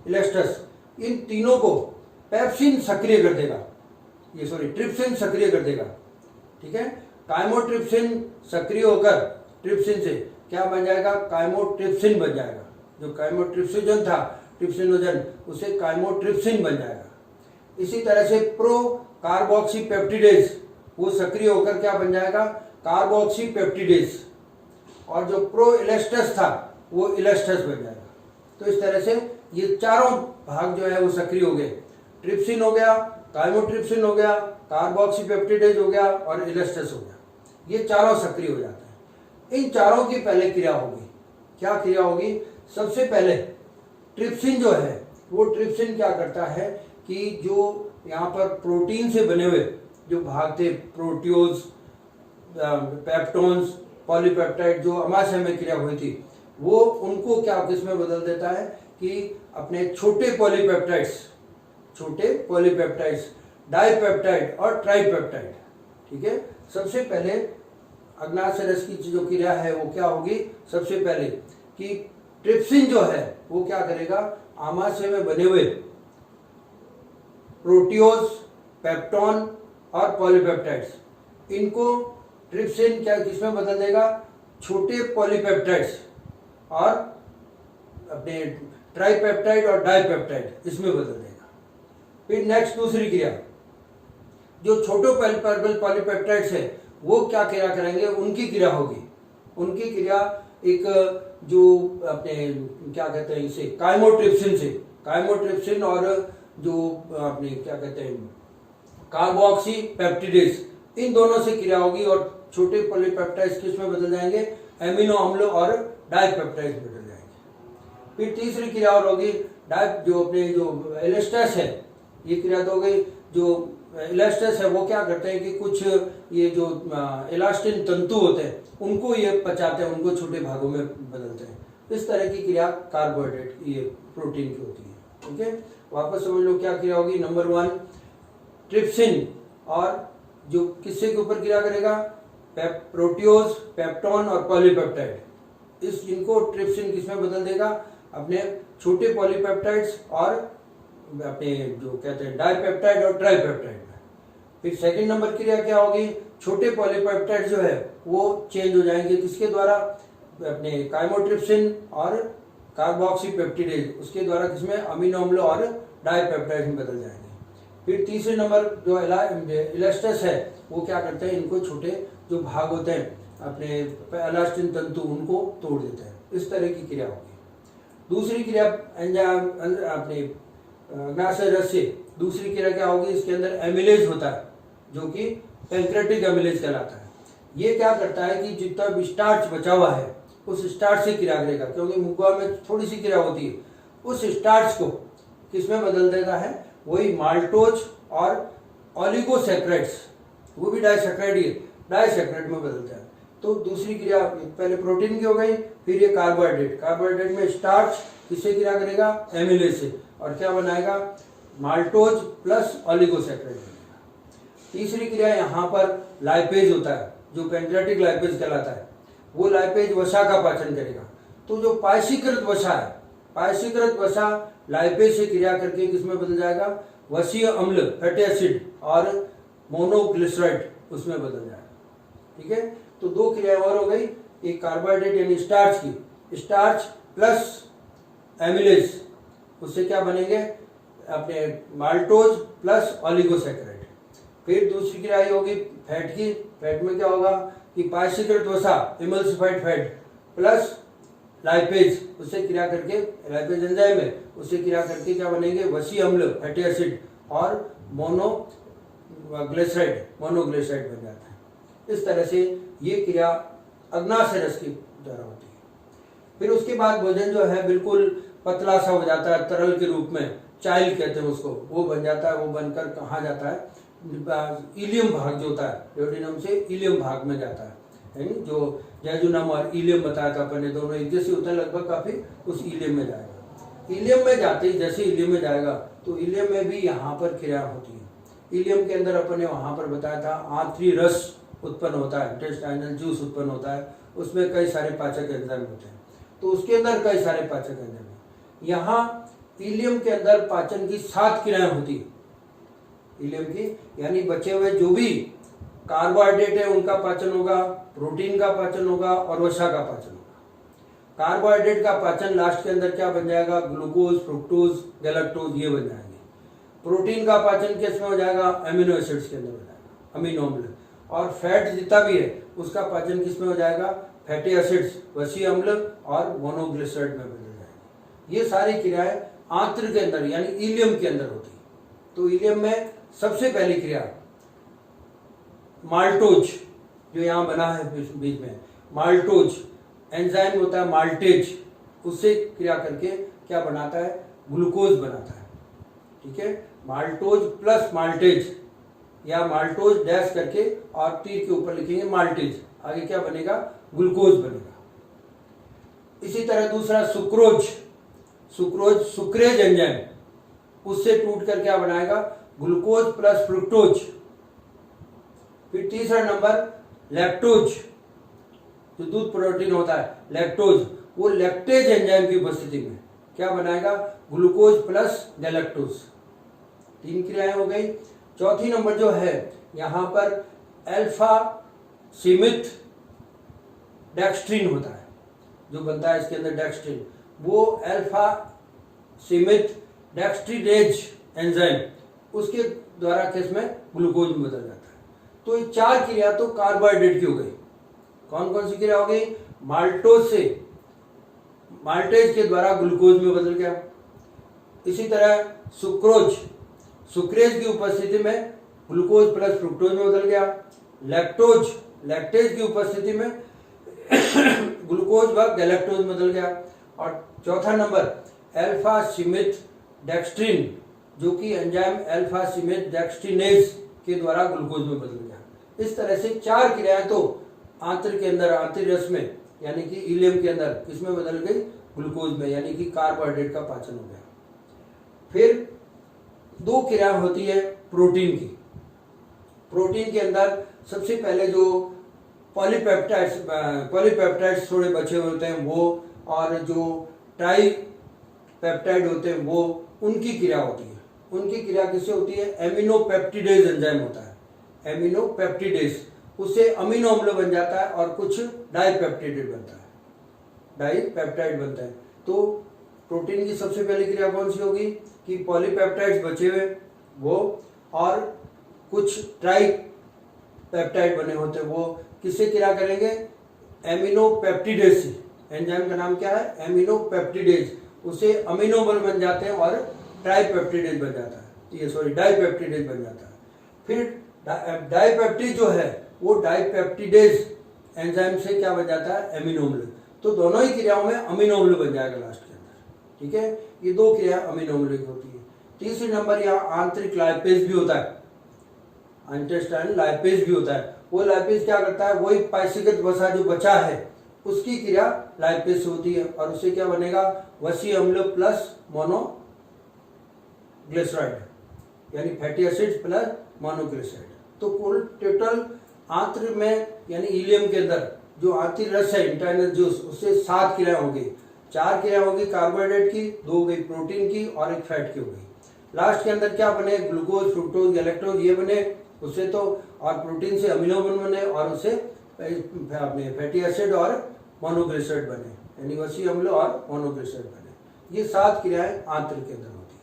इलास्टस, इन तीनों को पेप्सिन सक्रिय कर देगा, ये सॉरी ट्रिप्सिन सक्रिय कर देगा। ठीक है, काइमोट्रिप्सिन सक्रिय होकर ट्रिप्सिन से क्या बन जाएगा, काइमोट्रिप्सिन बन जाएगा। जो काइमोट्रिप्सिजन था ट्रिप्सिनोजन, उसे काइमोट्रिप्सिन बन जाएगा। इसी तरह से प्रो कार्बोक्सी पेप्टिडेज, वो सक्रिय होकर क्या बन जाएगा, कार्बोक्सी पेप्टिडेज, और जो प्रो इलेस्टस था वो इलेस्टस बन जाएगा। तो इस तरह से ये चारों भाग जो है वो सक्रिय हो गए, ट्रिप्सिन हो गया, काइमोट्रिप्सिन हो गया, कार्बोक्सी पेप्टिडेज हो गया और इलेस्टस हो गया, ये चारों सक्रिय हो जाते हैं। इन चारों की पहले क्रिया होगी, क्या क्रिया होगी, सबसे पहले ट्रिप्सिन जो है वो ट्रिप्सिन क्या करता है कि जो यहाँ पर प्रोटीन से बने हुए जो भाग थे, प्रोटियोज, पेप्टोन्स, पॉलीपेप्टाइड, जो अमाशय में क्रिया हुई थी, वो उनको क्या किसमें बदल देता है कि अपने छोटे पॉलीपेप्टाइड्स, डाइपेप्टाइड और ट्राइपेप्टाइड। ठीक है, सबसे पहले अग्नाशय रस की जो क्रिया है वो क्या होगी, सबसे पहले कि ट्रिप्सिन जो है वो क्या करेगा, आमाशय में बने हुए प्रोटियोज, पेप्टोन और पॉलीपेप्टाइड्स, इनको ट्रिप्सिन क्या किसमें बदल देगा, छोटे पॉलीपेप्टाइड्स और अपने ट्राइपेप्टाइड और डाइपेप्टाइड इसमें बदल देगा। फिर नेक्स्ट दूसरी क्रिया, जो छोटे पॉलीपेप्टाइड्स है वो क्या क्रिया करेंगे, उनकी क्रिया होगी, उनकी क्रिया एक जो अपने क्या कहते हैं इसे, काइमोट्रिप्सिन और जो अपने क्या कहते हैं कार्बोक्सी पेप्टिडेज, इन दोनों से क्रिया होगी और छोटे पॉलीपेप्टाइड्स किसमें बदल जाएंगे, एमिनो अम्ल और डाइपेप्टाइड्स बदल जाएंगे। फिर तीसरी क्रिया और होगी, जो अपने जो इलेस्टस है, ये क्रिया तो हो गई। जो इलेस्टस है वो क्या करते हैं कि कुछ ये जो इलास्टिन तंतु होते हैं उनको ये पचाते हैं, उनको छोटे भागों में बदलते हैं। इस तरह की क्रिया कार्बोहाइड्रेट, ये प्रोटीन की होती है। ठीक है, वापस समझ लो क्या क्रिया होगी। नंबर 1 ट्रिप्सिन, और जो किससे के ऊपर क्रिया करेगा, प्रोटियोज, पेप्टोन और पॉलीपेप्टाइड, इनको ट्रिप्सिन किसमें बदल देगा, अपने छोटे पॉलीपेप्टाइड्स और अपने जो कहते हैं डाइपेप्टाइड और ट्राइपेप्टाइड में। फिर सेकंड नंबर क्रिया क्या होगी, छोटे पॉलीपेप्टाइड जो है वो चेंज हो जाएंगे किसके द्वारा, अपने काइमोट्रिप्सिन और कार्बोक्सी पेप्टिडेज, उसके द्वारा किसमें, अमीनो अम्ल और डाइपेप्टाइड में बदल जाएंगे। फिर तीसरे नंबर जो इलास्टस है वो क्या करते हैं, इनको छोटे जो भाग होते हैं अपने इलास्टिन तंतु, उनको तोड़ देते हैं। इस तरह की क्रिया होगी। दूसरी क्रिया अपने अग्नाशय रस से दूसरी क्रिया क्या होगी, इसके अंदर एमिलेज होता है जो कि पैंक्रेटिक एमिलेज कहलाता है। ये क्या करता है कि जितना भी स्टार्च बचा हुआ है उस स्टार्च से क्रिया करेगा, क्योंकि मुक्का में थोड़ी सी क्रिया होती है, उस स्टार्च को किसमें बदल देता है, वही माल्टोज और ऑलिगोसैकराइड्स, वो भी डाइसैकराइड ही है, डाइसैकराइड में बदलता है। तो दूसरी क्रिया पहले प्रोटीन की हो गई, फिर ये कार्बोहाइड्रेट में स्टार्च किससे क्रिया करेगा, एमिलेज से, और क्या बनाएगा, माल्टोज प्लस ऑलिगोसैकराइड बनेगा। तीसरी क्रिया यहाँ पर लाइपेज होता है, जो पैंक्रेटिक लाइपेज कहलाता है, वो लाइपेज वसा का पाचन करेगा। तो जो पायसीकृत वसा है, पायसीकृत वसा लाइपेज से क्रिया करके किसमें बदल जाएगा, वसीय अम्ल, फैटी एसिड और मोनोग्लिसराइड उसमें बदल जाएगा। ठीक है, तो दो क्रिया और हो गई, एक कार्बोहाइड्रेट यानी स्टार्च की, स्टार्च प्लस एमिलेज, उससे क्या बनेंगे, अपने माल्टोज प्लस ऑलिगोसैकराइड। फिर दूसरी क्रिया ये होगी फैट की, फैट में क्या होगा कि पायसीकृत वसा, इमल्सिफाइड फैट प्लस लाइपेज, उससे क्रिया करके, लाइपेज एंजाइम है, उससे क्रिया करके क्या बनेंगे, वसीय अम्ल, फैटी एसिड और मोनोग्लिसराइड बन जाता है। इस तरह से ये क्रिया अग्नाशय रस की द्वारा होती है। फिर उसके बाद भोजन जो है बिल्कुल पतला सा हो जाता है, तरल के रूप में, चाइल्ड कहते हैं उसको, वो बन जाता है। वो बनकर कहाँ जाता है, इलियम भाग जो होता है, ड्यूडेनम से इलियम भाग में जाता है, जो जैजुनम और इलियम बताया था अपन ने, दोनों एक जैसे होता है लगभग काफी, उस इलियम में जाएगा। इलियम में जाते ही जैसे इलियम में जाएगा तो इलियम में भी यहाँ पर क्रिया होती है। इलियम के अंदर अपन ने वहां पर बताया था आंतरी रस उत्पन्न होता है, इंटेस्टाइनल जूस उत्पन्न होता है, उसमें कई सारे पाचक एंजाइम होते हैं, तो उसके अंदर कई सारे पाचक एंजाइम हैं। यहाँ इलियम के अंदर पाचन की 7 क्रियाएं होती है, इलियम की, यानी बचे हुए जो भी कार्बोहाइड्रेट है उनका पाचन होगा, प्रोटीन का पाचन होगा और वसा का पाचन होगा। कार्बोहाइड्रेट का पाचन लास्ट के अंदर क्या बन जाएगा, ग्लूकोज, फ्रुक्टोज, गैलेक्टोज, ये बन जाएंगे। प्रोटीन का पाचन किसमें हो जाएगा, अमीनो एसिड्स के अंदर हो जाएगा, अमीनो अम्ल। और फैट जितना भी है उसका पाचन किस में हो जाएगा, फैटी एसिड्स, वसी अम्ल और मोनोग्लिसराइड में बदल जाएगी। ये सारी क्रियाएं आंत्र के अंदर यानी इलियम के अंदर होती है। तो इलियम में सबसे पहली क्रिया माल्टोज, जो यहाँ बना है बीच में, माल्टोज एंजाइम होता है माल्टेज, उससे क्रिया करके क्या बनाता है, ग्लूकोज बनाता है। ठीक है, माल्टोज प्लस माल्टेज या माल्टोज डैश करके और तीर के ऊपर लिखेंगे माल्टेज, आगे क्या बनेगा, ग्लूकोज बनेगा। इसी तरह दूसरा सुक्रोज, सुक्रोज सुक्रेज एंजाइम, उससे टूट कर क्या बनाएगा, ग्लूकोज प्लस फ्रुक्टोज। फिर तीसरा नंबर लैक्टोज, जो दूध प्रोटीन होता है लैक्टोज, वो लैक्टेज एंजाइम की उपस्थिति में क्या बनाएगा, ग्लूकोज प्लस गैलेक्टोज। 3 क्रियाएं हो गई। चौथी नंबर जो है यहां पर अल्फा सीमित डेक्स्ट्रिन होता है, जो बनता है इसके अंदर डेक्स्ट्रिन, वो अल्फा सीमित डेक्स्ट्रीडेज एंजाइम, उसके द्वारा किसमें, ग्लूकोज में बदल जाता है। तो ये 4 क्रिया तो कार्बोहाइड्रेट की हो गई। कौन कौन सी क्रिया हो गई, माल्टोज से माल्टेज के द्वारा ग्लूकोज में बदल गया। इसी तरह सुक्रोज, सुक्रेज की उपस्थिति में ग्लूकोज प्लस फ्रुक्टोज में बदल गया। लैक्टोज, लैक्टेज की उपस्थिति में ग्लूकोज व गैलेक्टोज में बदल गया। और चौथा नंबर अल्फा सीमित डेक्स्ट्रिन, जो कि एंजाइम अल्फा सीमित डेक्स्ट्रिनेज के द्वारा ग्लूकोज में बदल गया। इस तरह से 4 क्रियाएं तो आंत्र के अंदर, आंतरिक रस में यानी कि इलियम के अंदर किसमें बदल गई, ग्लूकोज में, यानी कि कार्बोहाइड्रेट का पाचन हो गया। फिर 2 क्रिया होती है प्रोटीन की। प्रोटीन के अंदर सबसे पहले जो पॉलीपेप्टाइड्स थोड़े बचे होते हैं वो, और जो ट्राई पेप्टाइड होते हैं वो, उनकी क्रिया होती है। उनकी क्रिया किससे होती है, एमिनोपेप्टिडेज एंजाइम होता है, एमिनोपेप्टिडेज, उससे अमीनो अम्ल बन जाता है और कुछ डाइपेप्टाइड बनता है, डाइपेप्टाइड बनता है। तो प्रोटीन की सबसे पहली क्रिया कौन सी होगी कि पॉलीपेप्टाइड्स बचे हुए वो और कुछ ट्राई पेप्टाइड बने होते हैं, वो किससे क्रिया करेंगे, एमिनोपेप्टिडेज से। एंजाइम का नाम क्या है, एमिनोपेप्टिडेज, उससे अमीनो अम्ल बन जाते हैं और ट्राइपेप्टिडेज बन जाता है, ये सॉरी डाइपेप्टिडेज बन जाता है। फिर डाइपेप्टिड जो है वो डाइपेप्टिडेज एंजाइम से क्या बन जाता है, अमीनो अम्ल। तो दोनों ही क्रियाओं में अमीनो अम्ल बन जाएगा लास्ट के अंदर। ठीक है, ये 2 क्रिया अमीनो अम्ल की होती है। तीसरी नंबर यहाँ आंतरिक लाइपेज भी होता है, इंटेस्टाइनल लाइपेज भी होता है। वो लाइपेज क्या करता है, वही पाइसीगत वसा जो बचा है उसकी क्रिया लाइपेज से होती है, और उससे क्या बनेगा, वसी अम्ल प्लस मोनोग्लिसराइड, यानी फैटी एसिड्स प्लस मोनोग्लिसराइड। तो कुल टोटल आंत्र में यानी इलियम के अंदर जो आंतरिक रस है, इंटरनल जूस, उससे 7 क्रिया हो गई। 4 क्रिया होगी कार्बोहाइड्रेट की, 2 हो गई प्रोटीन की और 1 फैट की हो गई। लास्ट के अंदर क्या बने, ग्लूकोज, फ्रुक्टोज, गैलेक्टोज ये बने, उससे तो, और प्रोटीन से अमीनो अम्ल बने, और उससे अपने फैटी एसिड और मोनोग्लिसराइड बने, यानी वसी अम्ल और मोनोग्लिसराइड बने। ये 7 क्रियाएं आंत्र के अंदर होती है।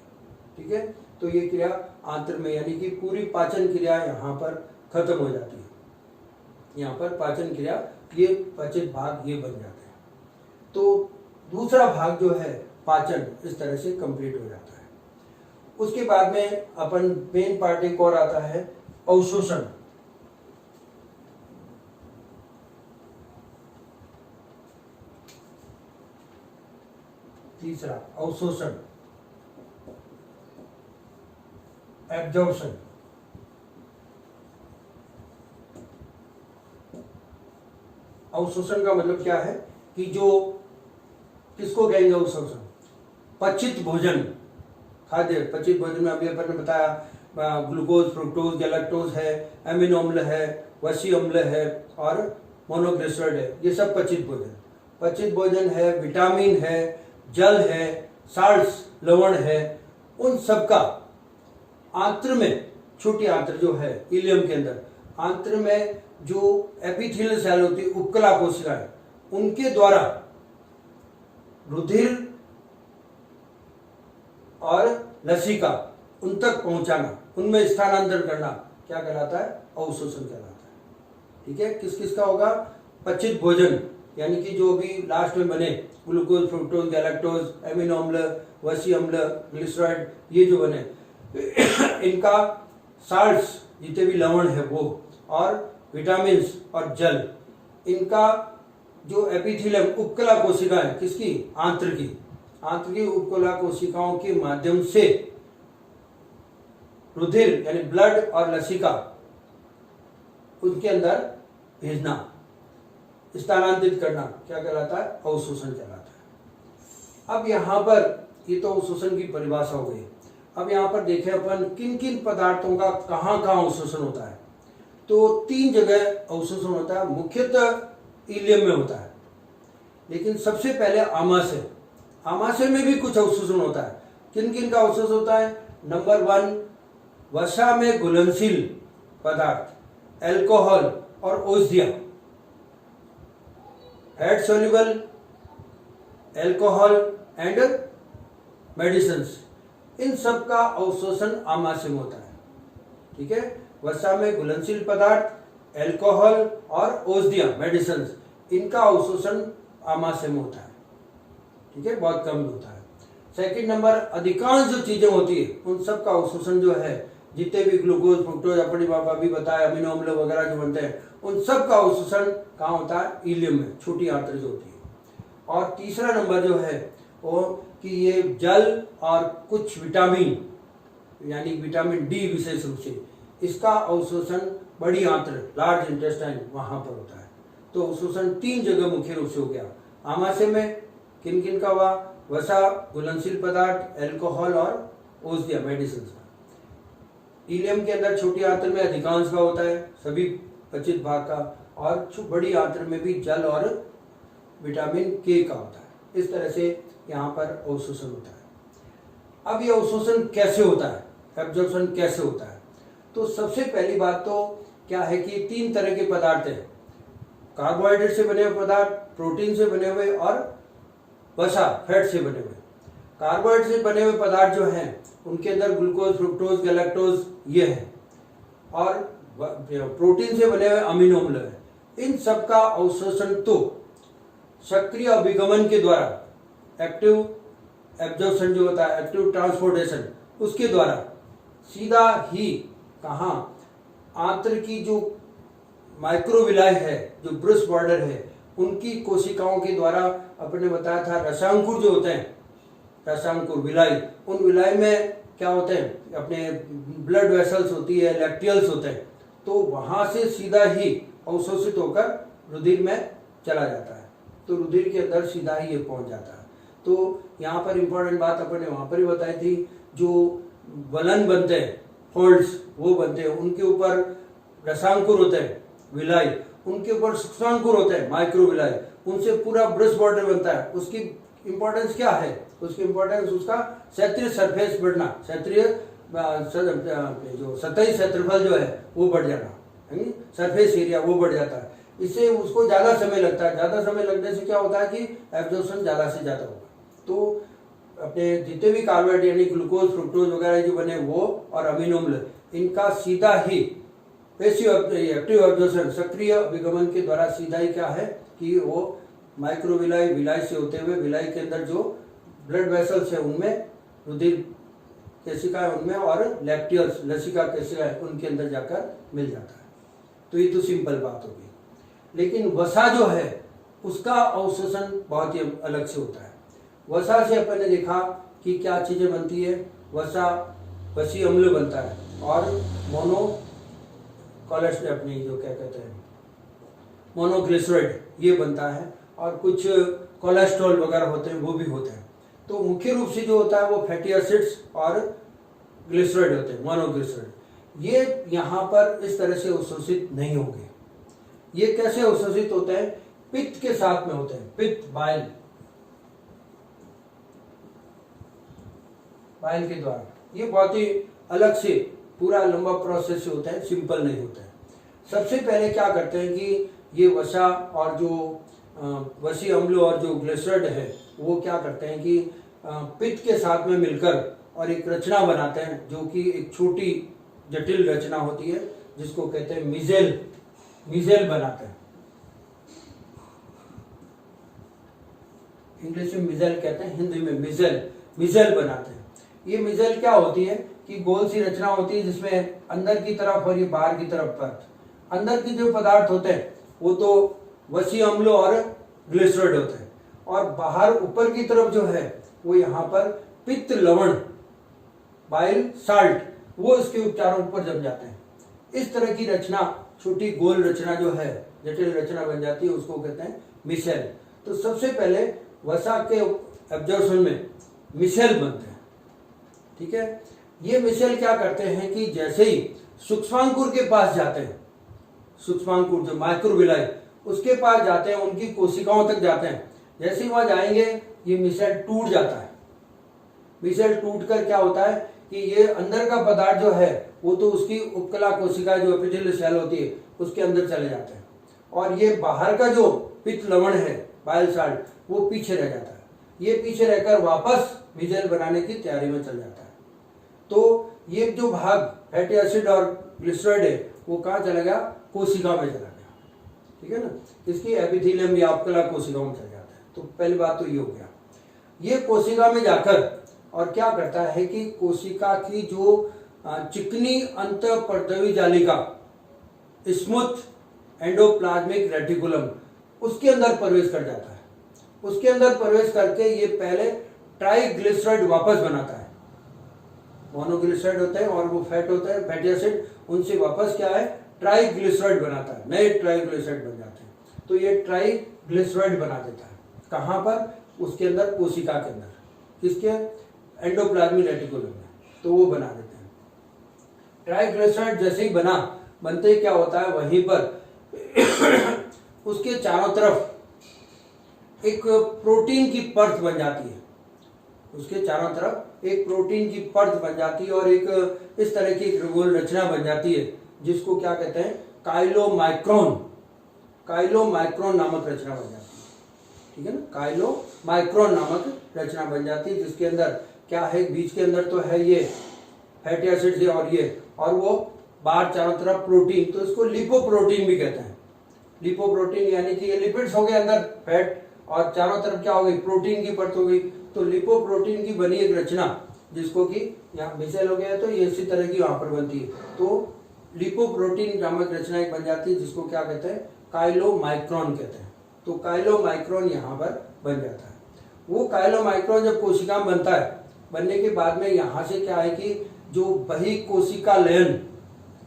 ठीक है, तो ये क्रिया आंत्र में, यानी कि पूरी पाचन क्रिया यहाँ पर खत्म हो जाती है। यहाँ पर पाचन क्रिया, ये पाचित भाग ये बन जाते हैं। तो दूसरा भाग जो है पाचन, इस तरह से कंप्लीट हो जाता है। उसके बाद में अपन मेन पार्ट एक और आता है अवशोषण। तीसरा अवशोषण, एब्जॉर्प्शन। अवशोषण का मतलब क्या है कि जो, किसको कहेंगे अवशोषण, पचित भोजन, खाद्य पचित भोजन में अभी अपन ने बताया ग्लूकोज, फ्रुक्टोज, गैलेक्टोज है, अमीनो अम्ल है, वसी अम्ल है और मोनोग्लिसराइड है, ये सब पचित भोजन। पचित भोजन है, विटामिन है, जल है, साल्ट्स लवण है, उन सब का आंत्र में, छोटी आंत्र जो है इलियम के अंदर, आंत्र में जो एपिथेलियल सेल होती है, उपकला कोशिकाएं, उनके द्वारा रुधिर और लसिका उन तक पहुंचाना, उनमें स्थानांतरण करना क्या कहलाता है, अवशोषण कहलाता है। ठीक है, किस किस का होगा? पचित भोजन, यानी कि जो भी लास्ट में बने, ग्लूकोज, फ्रुक्टोज, गैलेक्टोज, एमिनो अम्ल, वसी अम्ल, ग्लिसरॉइड, ये जो बने इनका साल्ट्स, जितने भी लवण है वो, और विटामिन और जल, इनका जो एपिथेलियम, उपकला कोशिकाएं, किसकी? आंत्र की उपकला कोशिकाओं के माध्यम से रुधिर यानी ब्लड और लसिका उनके अंदर भेजना, स्थानांतरित करना, क्या कहलाता है? अवशोषण कहलाता है। अब यहाँ पर ये तो अवशोषण की परिभाषा हो गई। अब यहाँ पर देखें अपन किन किन पदार्थों का कहाँ कहाँ अवशोषण होता है। तो 3 जगह अवशोषण होता है, मुख्यतः इलियम में होता है, लेकिन सबसे पहले आमाशय में भी कुछ अवशोषण होता है। किन किन का अवशोषण होता है? नंबर 1, वसा में घुलनशील पदार्थ, एल्कोहल और औषधियां, fat soluble alcohol and medicine, इन सब का अवशोषण आमाशय में होता है। ठीक है, वसा में घुलनशील पदार्थ, एल्कोहल और औषधियां, मेडिसिन, इनका अवशोषण आमाशय में होता है। ठीक है, बहुत कम होता है। सेकंड नंबर, अधिकांश जो चीजें होती है उन सब का अवशोषण जो है, जितने भी ग्लूकोज, फ्रुक्टोज, अपनी अभी बताया, अमीनो अम्ल वगैरह जो बनते हैं, उन सब का अवशोषण कहाँ होता है? इलियम में, छोटी आंत्र जो होती है। और तीसरा नंबर जो है वो कि ये जल और कुछ विटामिन, यानी विटामिन डी विशेष रूप से, इसका अवशोषण बड़ी आंत्र, लार्ज इंटेस्टाइन, वहां पर होता है। तो अवशोषण 3 जगह मुख्य रूप से हो गया। आमाशय में किन किन का हुआ? वसा, घुलनशील पदार्थ, एल्कोहल और औषधियां, मेडिसिन। इलियम के अंदर छोटी आंत्र में अधिकांश का होता है, सभी 25 भाग का, और बड़ी आंत्र में भी जल और विटामिन के का होता है। इस तरह से यहाँ पर अवशोषण होता है। अब ये अवशोषण कैसे होता है, एब्जॉर्प्शन कैसे होता है? तो सबसे पहली बात तो क्या है कि 3 तरह के पदार्थ हैं, कार्बोहाइड्रेट से बने हुए पदार्थ, प्रोटीन से बने हुए और वसा, फैट से बने हुए। कार्बोहाइड्रेट से बने हुए पदार्थ जो हैं उनके अंदर ग्लूकोज, फ्रुक्टोज, गैलेक्टोज ये है, और प्रोटीन से बने हुए अमीनो अम्ल है। इन सब का अवशोषण तो सक्रिय अभिगमन के द्वारा, एक्टिव एब्जॉर्प्शन जो होता है, एक्टिव ट्रांसपोर्टेशन, उसके द्वारा सीधा ही कहाँ? आंत्र की जो माइक्रोविलाई है, जो ब्रुश बॉर्डर है, उनकी कोशिकाओं के द्वारा, अपने बताया था रसांकुर जो होते हैं, रसांकुर विलाई, उन विलाई में क्या होते हैं? अपने ब्लड वेसल्स होती है, लैक्टियल्स होते हैं, तो वहां से सीधा ही अवशोषित होकर रुधिर में चला जाता है। तो रुधिर के अंदर सीधा ही ये पहुंच जाता है। तो यहाँ पर इंपॉर्टेंट बात अपने वहां पर ही बताई थी, जो वलन बनते हैं, फोल्ड्स वो बनते हैं, उनके ऊपर रसांकुर होते हैं, विलाई, उनके ऊपर सूक्ष्मांकुर होते हैं, माइक्रो विलाई, उनसे पूरा ब्रश बॉर्डर बनता है। उसकी इंपॉर्टेंस क्या है? उसकी इंपॉर्टेंस उसका क्षेत्रीय सरफेस बढ़ना, क्षेत्रीय जो सतही क्षेत्रफल जो है वो बढ़ जाना, सरफेस एरिया वो बढ़ जाता है। इससे उसको ज्यादा समय लगता है। ज्यादा समय लगने से क्या होता है कि एब्जॉर्प्शन ज्यादा से ज्यादा होगा। तो अपने जितने भी कार्बोहाइड्रेट यानी ग्लूकोज, फ्रुक्टोज वगैरह जो बने वो, और अमीनो अम्ल, इनका सीधा ही एक्टिव एब्जॉर्प्शन, सक्रिय अभिगमन के द्वारा सीधा ही क्या है कि वो माइक्रोविलाई, विलाई से होते हुए विलाई के अंदर जो ब्लड वेसल्स है उनमें, रुधिर केशिकाएं उनमें, और लैक्टियल्स, लसिका केशिकाएं, उनके अंदर जाकर मिल जाता है। तो ये तो सिंपल बात होगी। लेकिन वसा जो है उसका अवशोषण बहुत ही अलग से होता है। वसा से अपन ने देखा कि क्या चीजें बनती है। वसा, वसी अम्ल बनता है, और मोनो कोलेस्ट्रॉल, अपनी जो क्या कहते हैं मोनोग्लिसराइड, ये बनता है, और कुछ कोलेस्ट्रॉल वगैरह होते हैं वो भी होते हैं। तो मुख्य रूप से जो होता है वो फैटी एसिड्स और ग्लिसराइड होते हैं, मोनोग्लिसराइड। ये यहाँ पर इस तरह से अवशोषित नहीं होंगे। ये कैसे अवशोषित होते हैं? पित्त के साथ में होते हैं, पित्त, बाइल, बाइल के द्वारा। ये बहुत ही अलग से पूरा लंबा प्रोसेस से होता है, सिंपल नहीं होता है। सबसे पहले क्या करते हैं कि ये वसा और जो वसी अम्ल और जो ग्लिसराइड है वो क्या करते हैं कि पित्त के साथ में मिलकर और एक रचना बनाते हैं, जो कि एक छोटी जटिल रचना होती है, जिसको कहते हैं मिजेल मिसेल बनाते हैं। इंग्लिश में मिसेल कहते हैं, हिंदी में मिसेल बनाते हैं। ये मिसेल क्या होती है कि गोल सी रचना होती है जिसमें अंदर की तरफ और ये बाहर की तरफ परत। अंदर के जो पदार्थ होते हैं वो तो वसी अम्ल और ग्लिसरॉइड होते हैं, और बाहर ऊपर की तरफ जो है वो यहाँ पर पित्त लवण बाइल साल्ट, वो इसके चारों ऊपर जम जाते हैं। इस तरह की रचना, छोटी गोल रचना जो है, जटिल रचना बन जाती है, उसको कहते हैं मिसेल। तो सबसे पहले वसा के एब्जॉर्प्शन में मिसेल बनते हैं। ठीक है, ये मिसेल क्या करते हैं कि जैसे ही सूक्ष्मांकुर के पास जाते हैं, सूक्ष्मांकुर जो माइक्रोविलाई उसके पास जाते हैं, उनकी कोशिकाओं तक जाते हैं, जैसे ही वहां जाएंगे ये मिसेल टूट जाता है। मिसेल टूटकर क्या होता है कि ये अंदर का पदार्थ जो है वो तो उसकी उपकला कोशिका जो एपिथेलियल सेल होती है उसके अंदर चले जाते हैं, और ये बाहर का जो पित्त लवण है बाइल साल्ट वो पीछे रह जाता है। ये पीछे रहकर वापस मिसेल बनाने की तैयारी में चल जाता है। तो ये जो भाग फैटी एसिड और ग्लिसरॉइड है वो कहाँ चला गया? कोशिका में चला गया। ठीक है ना, इसकी एपिथेलियम या उपकला कोशिकाओं में चला जाता है। तो पहली बात तो ये हो गया। ये कोशिका में जाकर और क्या करता है कि कोशिका की जो चिकनी अंतःपर्दवी जालिका, स्मूथ एंडोप्लाज्मिक रेटिकुलम, उसके अंदर प्रवेश कर जाता है। उसके अंदर प्रवेश करके ये पहले ट्राइग्लिसराइड वापस बनाता है। मोनोग्लिसराइड होते हैं और वो फैट होता है, फैटी एसिड, उनसे वापस क्या है? ट्राइग्लिसराइड बनाता है, नए ट्राइग्लिसराइड बन जाते हैं। तो ये ट्राइग्लिसराइड बना देता है। कहाँ पर? उसके अंदर, कोशिका के अंदर, किसके? एंडोप्लाज्मिक रेटिकुलम में। तो वो बना देते हैं। ट्राइग्लिसराइड जैसे ही बनते ही क्या होता है, वहीं पर उसके चारों तरफ एक प्रोटीन की परत बन जाती है। उसके चारों तरफ एक प्रोटीन की परत बन जाती है और एक इस तरह की गोल रचना बन जाती है जिसको क्या कहते हैं? काइलोमाइक्रोन। काइलोमाइक्रोन नामक रचना बन जाती है। ठीक है ना, काइलोमाइक्रोन नामक रचना बन जाती है, जिसके अंदर क्या है? बीच के अंदर तो है ये फैटी एसिड से और वो बाहर चारों तरफ प्रोटीन, तो इसको लिपोप्रोटीन भी कहते हैं। लिपोप्रोटीन यानी कि ये लिपिड्स हो गए अंदर फैट, और चारों तरफ क्या हो गई? प्रोटीन की परत हो गई। तो लिपोप्रोटीन की बनी एक रचना जिसको कि यहाँ मिसेल हो गया, तो ये इसी तरह की वहां पर बनती है। तो लिपोप्रोटीन नामक रचना एक बन जाती है जिसको क्या कहते हैं? काइलोमाइक्रोन कहते हैं। तो काइलोमाइक्रोन यहाँ पर बन जाता है। वो काइलोमाइक्रोन जब कोशिका में बनता है, बनने के बाद में यहाँ से क्या है कि जो बहिकोशिका लयन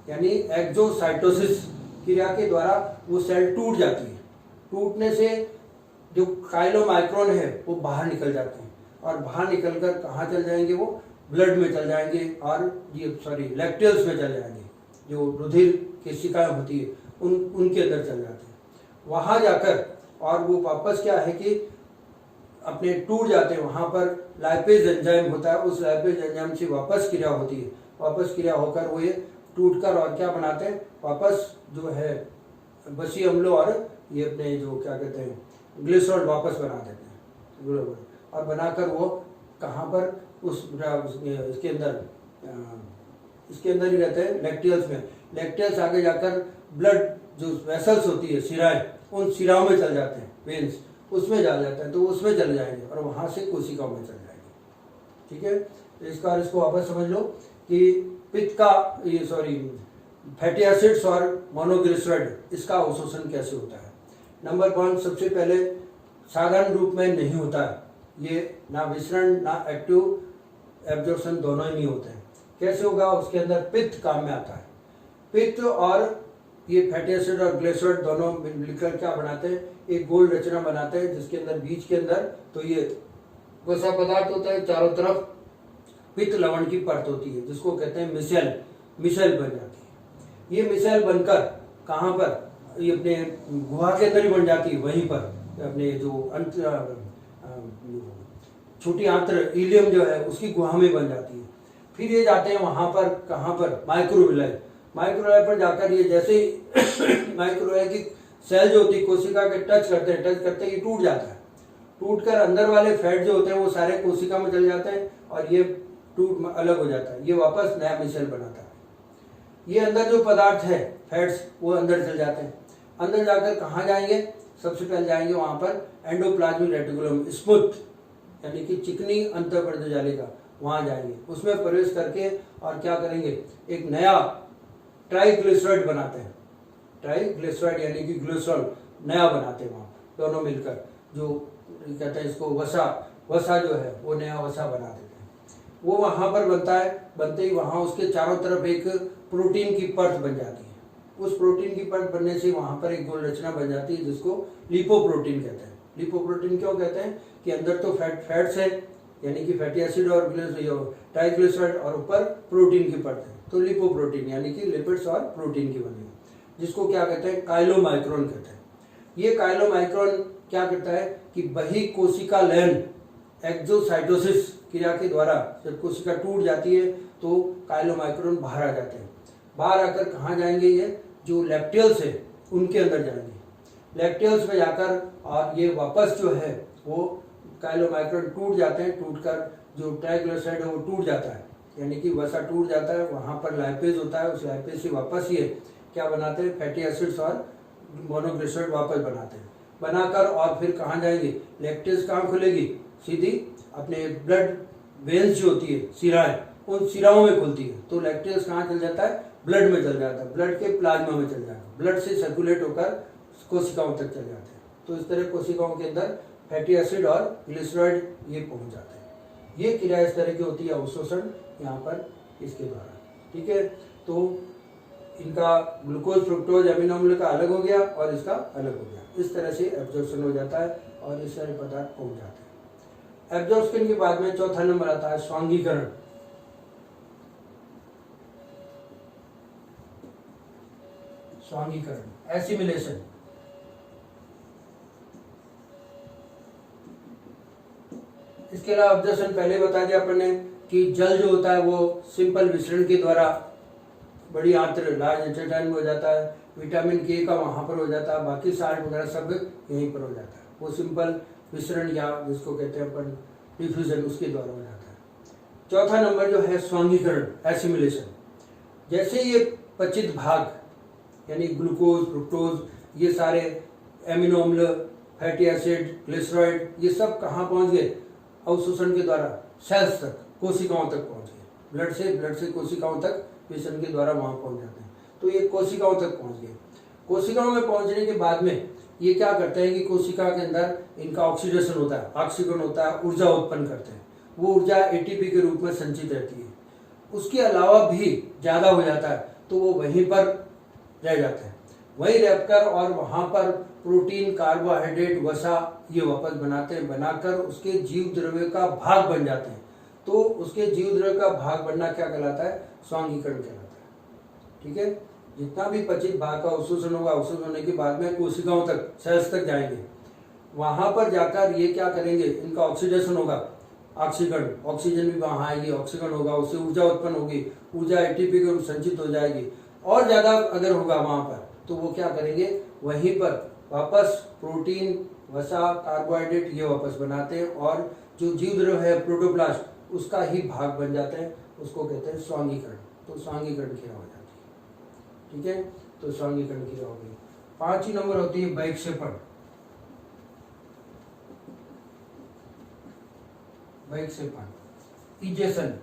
यानी एक्सोसाइटोसिस क्रिया के द्वारा वो सेल टूट जाती है। टूटने से जो काइलोमाइक्रोन है वो बाहर निकल जाते हैं, और बाहर निकलकर कहाँ चल जाएंगे? वो ब्लड में चल जाएंगे, और ये लैक्टेल्स में चल जाएंगे, जो रुधिर कोशिकाएं होती है उनके अंदर चल जाते हैं। वहां जाकर और वो वापस क्या है कि अपने टूट जाते हैं। वहां पर लाइपेज एंजाइम होता है, उस लाइपेज एंजाइम से वापस क्रिया होती है। वापस क्रिया होकर वो ये टूटकर और क्या बनाते हैं? वापस जो है बसी अम्ल और ये अपने जो क्या कहते हैं ग्लिसरॉल वापस बना देते हैं, और बनाकर वो कहाँ पर? इसके अंदर ही रहते हैं, लैक्टियल्स में। लैक्टियल्स आगे जाकर ब्लड जो वेसल्स होती है, सिराएं, उन सिराओं में चल जाते हैं, वेन्स, उसमें जा जाते हैं, तो उसमें चले जाएंगे और वहां से कोशिकाओं में चल जाएंगे। ठीक है, तो इसको वापस समझ लो कि पित्त का फैटी एसिड्स और मोनोग्लिसराइड, इसका अवशोषण कैसे होता है। नंबर 1, सबसे पहले साधारण रूप में नहीं होता है। ये ना विसरण ना एक्टिव एब्जॉर्प्शन दोनों ही नहीं होते हैं। कैसे होगा? उसके अंदर पित्त काम में आता है। पित्त और ये फैटी एसिड और ग्लिसरॉइड दोनों मिलकर क्या बनाते हैं? एक गोल रचना बनाते हैं जिसके अंदर बीच के अंदर तो ये वसा पदार्थ होता है, चारों तरफ पित्त लवण की परत होती है जिसको कहते हैं मिसेल बन जाती है। ये मिसेल बनकर कहाँ पर? ये अपने गुहा के अंदर ही बन जाती है, वहीं पर अपने जो छोटी आंत्र इलियम जो है उसकी गुहा में बन जाती है। फिर ये जाते हैं वहां पर, कहाँ पर? माइक्रोविलाई पर जाकर ये जैसे ही माइक्रोविलाई की सेल जो होती है कोशिका के टच करते ये टूट जाता है। टूटकर अंदर वाले फैट जो होते हैं वो सारे कोशिका में चल जाते हैं और ये टूट अलग हो जाता है। ये वापस नया मिसेल बनाता है। ये अंदर जो पदार्थ है फैट्स वो अंदर चल जाते हैं। अंदर जाकर कहाँ जाएंगे, सबसे पहले जाएंगे वहाँ पर एंडोप्लाज्मिक रेटिकुलम, स्मूथ यानी कि चिकनी अंतःपर्द जालिका, वहाँ जाएंगे, उसमें प्रवेश करके और क्या करेंगे, एक नया ट्राइग्लिसराइड बनाते हैं, ट्राइग्लिसराइड यानी कि ग्लिसरॉल नया बनाते हैं वहाँ दोनों मिलकर, जो कहते हैं इसको वसा जो है वो नया वसा बना देते हैं। वो वहाँ पर बनता है, बनते ही वहाँ उसके चारों तरफ एक प्रोटीन की परत बन जाती है। उस प्रोटीन की परत बनने से वहाँ पर एक गोल रचना बन जाती है जिसको लिपोप्रोटीन कहते हैं। लिपोप्रोटीन क्यों कहते हैं कि अंदर तो फैट्स है यानी कि फैटी एसिड और ट्राइग्लिसराइड और ऊपर प्रोटीन की परत है, तो लिपोप्रोटीन यानी कि लिपिड्स और प्रोटीन की बनी है, जिसको क्या कहते हैं, काइलोमाइक्रोन कहते हैं। ये काइलोमाइक्रोन क्या करता है कि बही कोशिका लयन एक्सोसाइटोसिस क्रिया के द्वारा जब कोशिका टूट जाती है तो काइलोमाइक्रोन बाहर आ जाते हैं। बाहर आकर कहाँ जाएंगे, ये जो लेप्टियल्स है उनके अंदर जाएंगे। लेप्टियल्स में जाकर और ये वापस जो है वो काइलोमाइक्रोन टूट जाते हैं, टूटकर जो ट्राइग्लिसराइड है वो टूट जाता है, यानी कि वसा टूट जाता है, वहाँ पर लाइपेज होता है, उस लाइपेज से वापस ये क्या बनाते हैं, फैटी एसिड्स और मोनोग्लिसराइड वापस बनाते हैं। बनाकर और फिर कहाँ जाएंगे, लैक्टेज कहाँ खुलेगी, सीधी अपने ब्लड वेन्स जो होती है, सिराएं, उन सिराओं में खुलती है, तो लैक्टेज कहाँ चल जाता है, ब्लड में चल जाता है, ब्लड के प्लाज्मा में चल जाता है, ब्लड से सर्कुलेट होकर कोशिकाओं तक चल जाते हैं। तो इस तरह कोशिकाओं के अंदर फैटी एसिड और ग्लिसराइड ये पहुंच जाते हैं। ये क्रिया इस तरह की होती है, अवशोषण यहाँ पर इसके द्वारा, ठीक है। तो इनका ग्लूकोज फ्रुक्टोज एमिनो अम्ल का अलग हो गया और इसका अलग हो गया, इस तरह से एब्जॉर्प्शन हो जाता है और इस सारे पदार्थ पहुंच जाते हैं। एब्जॉर्प्शन के बाद में चौथा नंबर आता है स्वांगीकरण। स्वांगीकरण, एसिमिलेशन। इसके अलावा एब्जॉर्प्शन पहले बता दिया अपन ने कि जल जो होता है वो सिंपल विसरण के द्वारा बड़ी आंत्र लार्ज इंटेस्टाइन में हो जाता है, विटामिन के का वहाँ पर हो जाता है, बाकी साल्ट वगैरह सब यहीं पर हो जाता है, वो सिंपल विसरण या जिसको कहते हैं अपन डिफ्यूजन, उसके द्वारा हो जाता है। चौथा नंबर जो है स्वांगीकरण, एसिमिलेशन। जैसे ये पचित भाग यानी ग्लूकोज फ्रुक्टोज ये सारे एमिनो अम्ल फैटी एसिड ग्लिसराइड ये सब कहाँ पहुँच गए, अवशोषण के द्वारा सेल्स तक, कोशिकाओं तक पहुँच गए, ब्लड से कोशिकाओं तक विसरण के द्वारा वहां पहुंच जाते हैं। तो ये कोशिकाओं तक पहुंच गए। कोशिकाओं में पहुंचने के बाद में ये क्या करते हैं कि कोशिका के अंदर इनका ऑक्सीडेशन होता है, ऑक्सीकरण होता है, ऊर्जा उत्पन्न करते हैं, वो ऊर्जा एटीपी के रूप में संचित रहती है। उसके अलावा भी ज्यादा हो जाता है तो वो वहीं पर रह जाता है, वहीं रहकर और वहां पर प्रोटीन कार्बोहाइड्रेट वसा ये वापस बनाते हैं, बनाकर उसके जीव द्रव्य का भाग बन जाते हैं। तो उसके जीव द्रव्य का भाग बनना क्या कहलाता है, स्वांगीकरण कहलाता है, ठीक है। जितना भी पचित भाग का अवशोषण होगा, अवशोषण होने के बाद में कोशिकाओं तक, सेल्स तक जाएंगे, वहां पर जाकर ये क्या करेंगे, इनका ऑक्सीडेशन होगा, ऑक्सीकरण, ऑक्सीजन भी वहां आएगी, ऑक्सीकरण होगा, उससे ऊर्जा उत्पन्न होगी, ऊर्जा एटीपी के रूप संचित हो जाएगी, और ज्यादा अगर होगा वहां पर तो वो क्या करेंगे, वहीं पर वापस प्रोटीन वसा कार्बोहाइड्रेट ये वापस बनाते हैं और जो जीव द्रव्य है प्रोटोप्लास्ट उसका ही भाग बन जाते हैं, उसको कहते हैं स्वांगीकरण। तो स्वांगीकरण क्रिया हो जाती है, ठीक है। तो स्वांगीकरण क्रिया हो गई। पांचवी नंबर होती है वैक्षेपण। वैक्षेपण, इजेशन।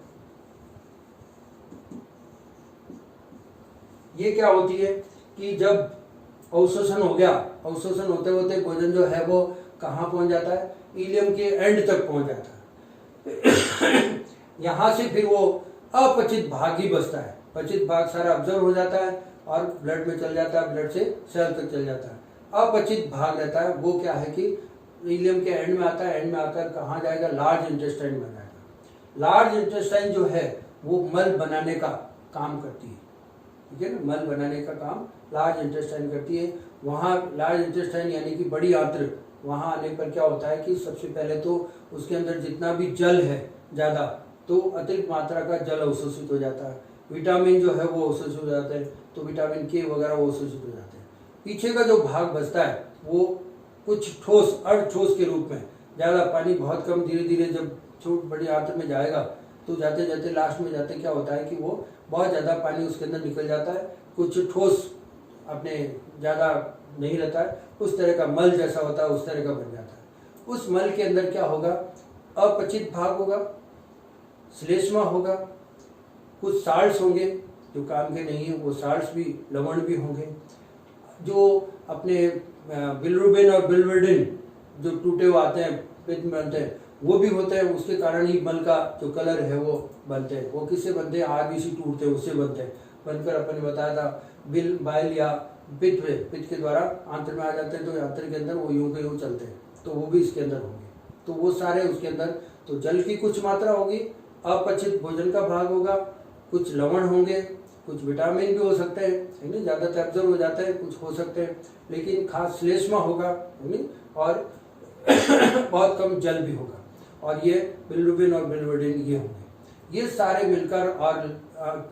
ये क्या होती है कि जब अवशोषण हो गया, अवशोषण होते होते भोजन जो है वो कहाँ पहुंच जाता है, इलियम के एंड तक पहुंच जाता है। यहां से फिर वो अपचित भाग ही बचता है, पचित भाग सारा ऑब्जर्व हो जाता है और ब्लड में चल जाता है, ब्लड से सेल तक चल जाता है। अपचित भाग रहता है वो क्या है कि इलियम के एंड में आता है, एंड में आकर कहाँ जाएगा, लार्ज इंटेस्टाइन में जाएगा। लार्ज इंटेस्टाइन जो है वो मल बनाने का काम करती है, ठीक है ना, मल बनाने का काम लार्ज इंटेस्टाइन करती है। वहाँ लार्ज इंटेस्टाइन यानी कि बड़ी आंत्र, वहाँ आने पर क्या होता है कि सबसे पहले तो उसके अंदर जितना भी जल है ज़्यादा, तो अतिरिक्त मात्रा का जल अवशोषित हो जाता है, विटामिन जो है वो अवशोषित हो जाते हैं, तो विटामिन के वगैरह वो अवशोषित हो जाते हैं। पीछे का जो भाग बचता है वो कुछ ठोस, अर्धठोस के रूप में, ज़्यादा पानी बहुत कम, धीरे धीरे जब छोट बड़ी आंत्र में जाएगा तो जाते जाते लास्ट में जाते क्या होता है कि वो बहुत ज़्यादा पानी उसके अंदर निकल जाता है, कुछ ठोस अपने ज़्यादा नहीं रहता है, उस तरह का मल जैसा होता है उस तरह का बन जाता है। उस मल के अंदर क्या होगा, अपचित भाग होगा, श्लेष्मा होगा, कुछ साल्ट्स होंगे जो काम के नहीं है, वो साल्ट्स भी, लवण भी होंगे, जो अपने बिलिरुबिन और बिलिरुबिन जो टूटे हुए आते हैं पित्त में बनते हैं वो भी होते हैं, उसके कारण ही मल का जो कलर है वो बनते हैं। वो किससे बनते हैं, आरबीसी टूटते हैं उससे बनते हैं। बनकर अपन ने बताया था बिल बाइल या पित्त के द्वारा आंत्र में आ जाते हैं, तो आंत्र के अंदर वो यूं के यूं चलते हैं, तो वो भी इसके अंदर होंगे। तो वो सारे उसके अंदर, तो जल की कुछ मात्रा होगी, अपचित भोजन का भाग होगा, कुछ लवण होंगे, कुछ विटामिन भी हो सकते हैं, है ना, ज़्यादातर एब्जॉर्ब हो जाते हैं, कुछ हो सकते हैं, लेकिन खास श्लेष्मा होगा, है ना, और बहुत कम जल भी होगा, और ये बिलिरुबिन और बिलिरुबिन ये होंगे। ये सारे मिलकर और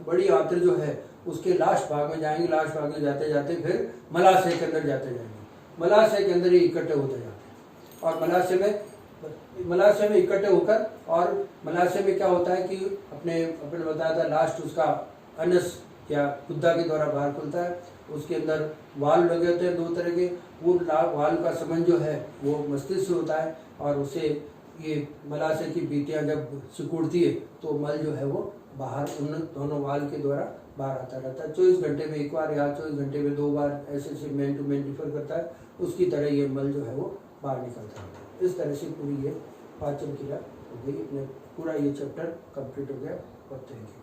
बड़ी आंत्र जो है उसके लास्ट भाग में जाएंगे। लास्ट भाग में जाते जाते फिर मलाशय के अंदर जाते जाएंगे। मलाशय के अंदर ये इकट्ठे होते जाते हैं, और मलाशय में इकट्ठे होकर, और मलाशय में क्या होता है कि अपने बताया था लास्ट उसका अनस या गुद्दा के द्वारा बाहर खुलता है। उसके अंदर वाल लगे होते हैं 2 तरह के। वो वाल का संबंध जो है वो मस्तिष्क से होता है, और उससे ये मलाशय की बीतियाँ जब सिकुड़ती है तो मल जो है वो बाहर उन दोनों वाल के द्वारा बाहर आता रहता है। 24 घंटे में एक बार या 24 घंटे में 2 बार, ऐसे मैन टू मैन डिफर करता है। उसकी तरह ये मल जो है वो बाहर निकलता है। इस तरह से पूरी ये पाचन क्रिया हो गई। पूरा ये चैप्टर कंप्लीट हो गया। और थैंक यू।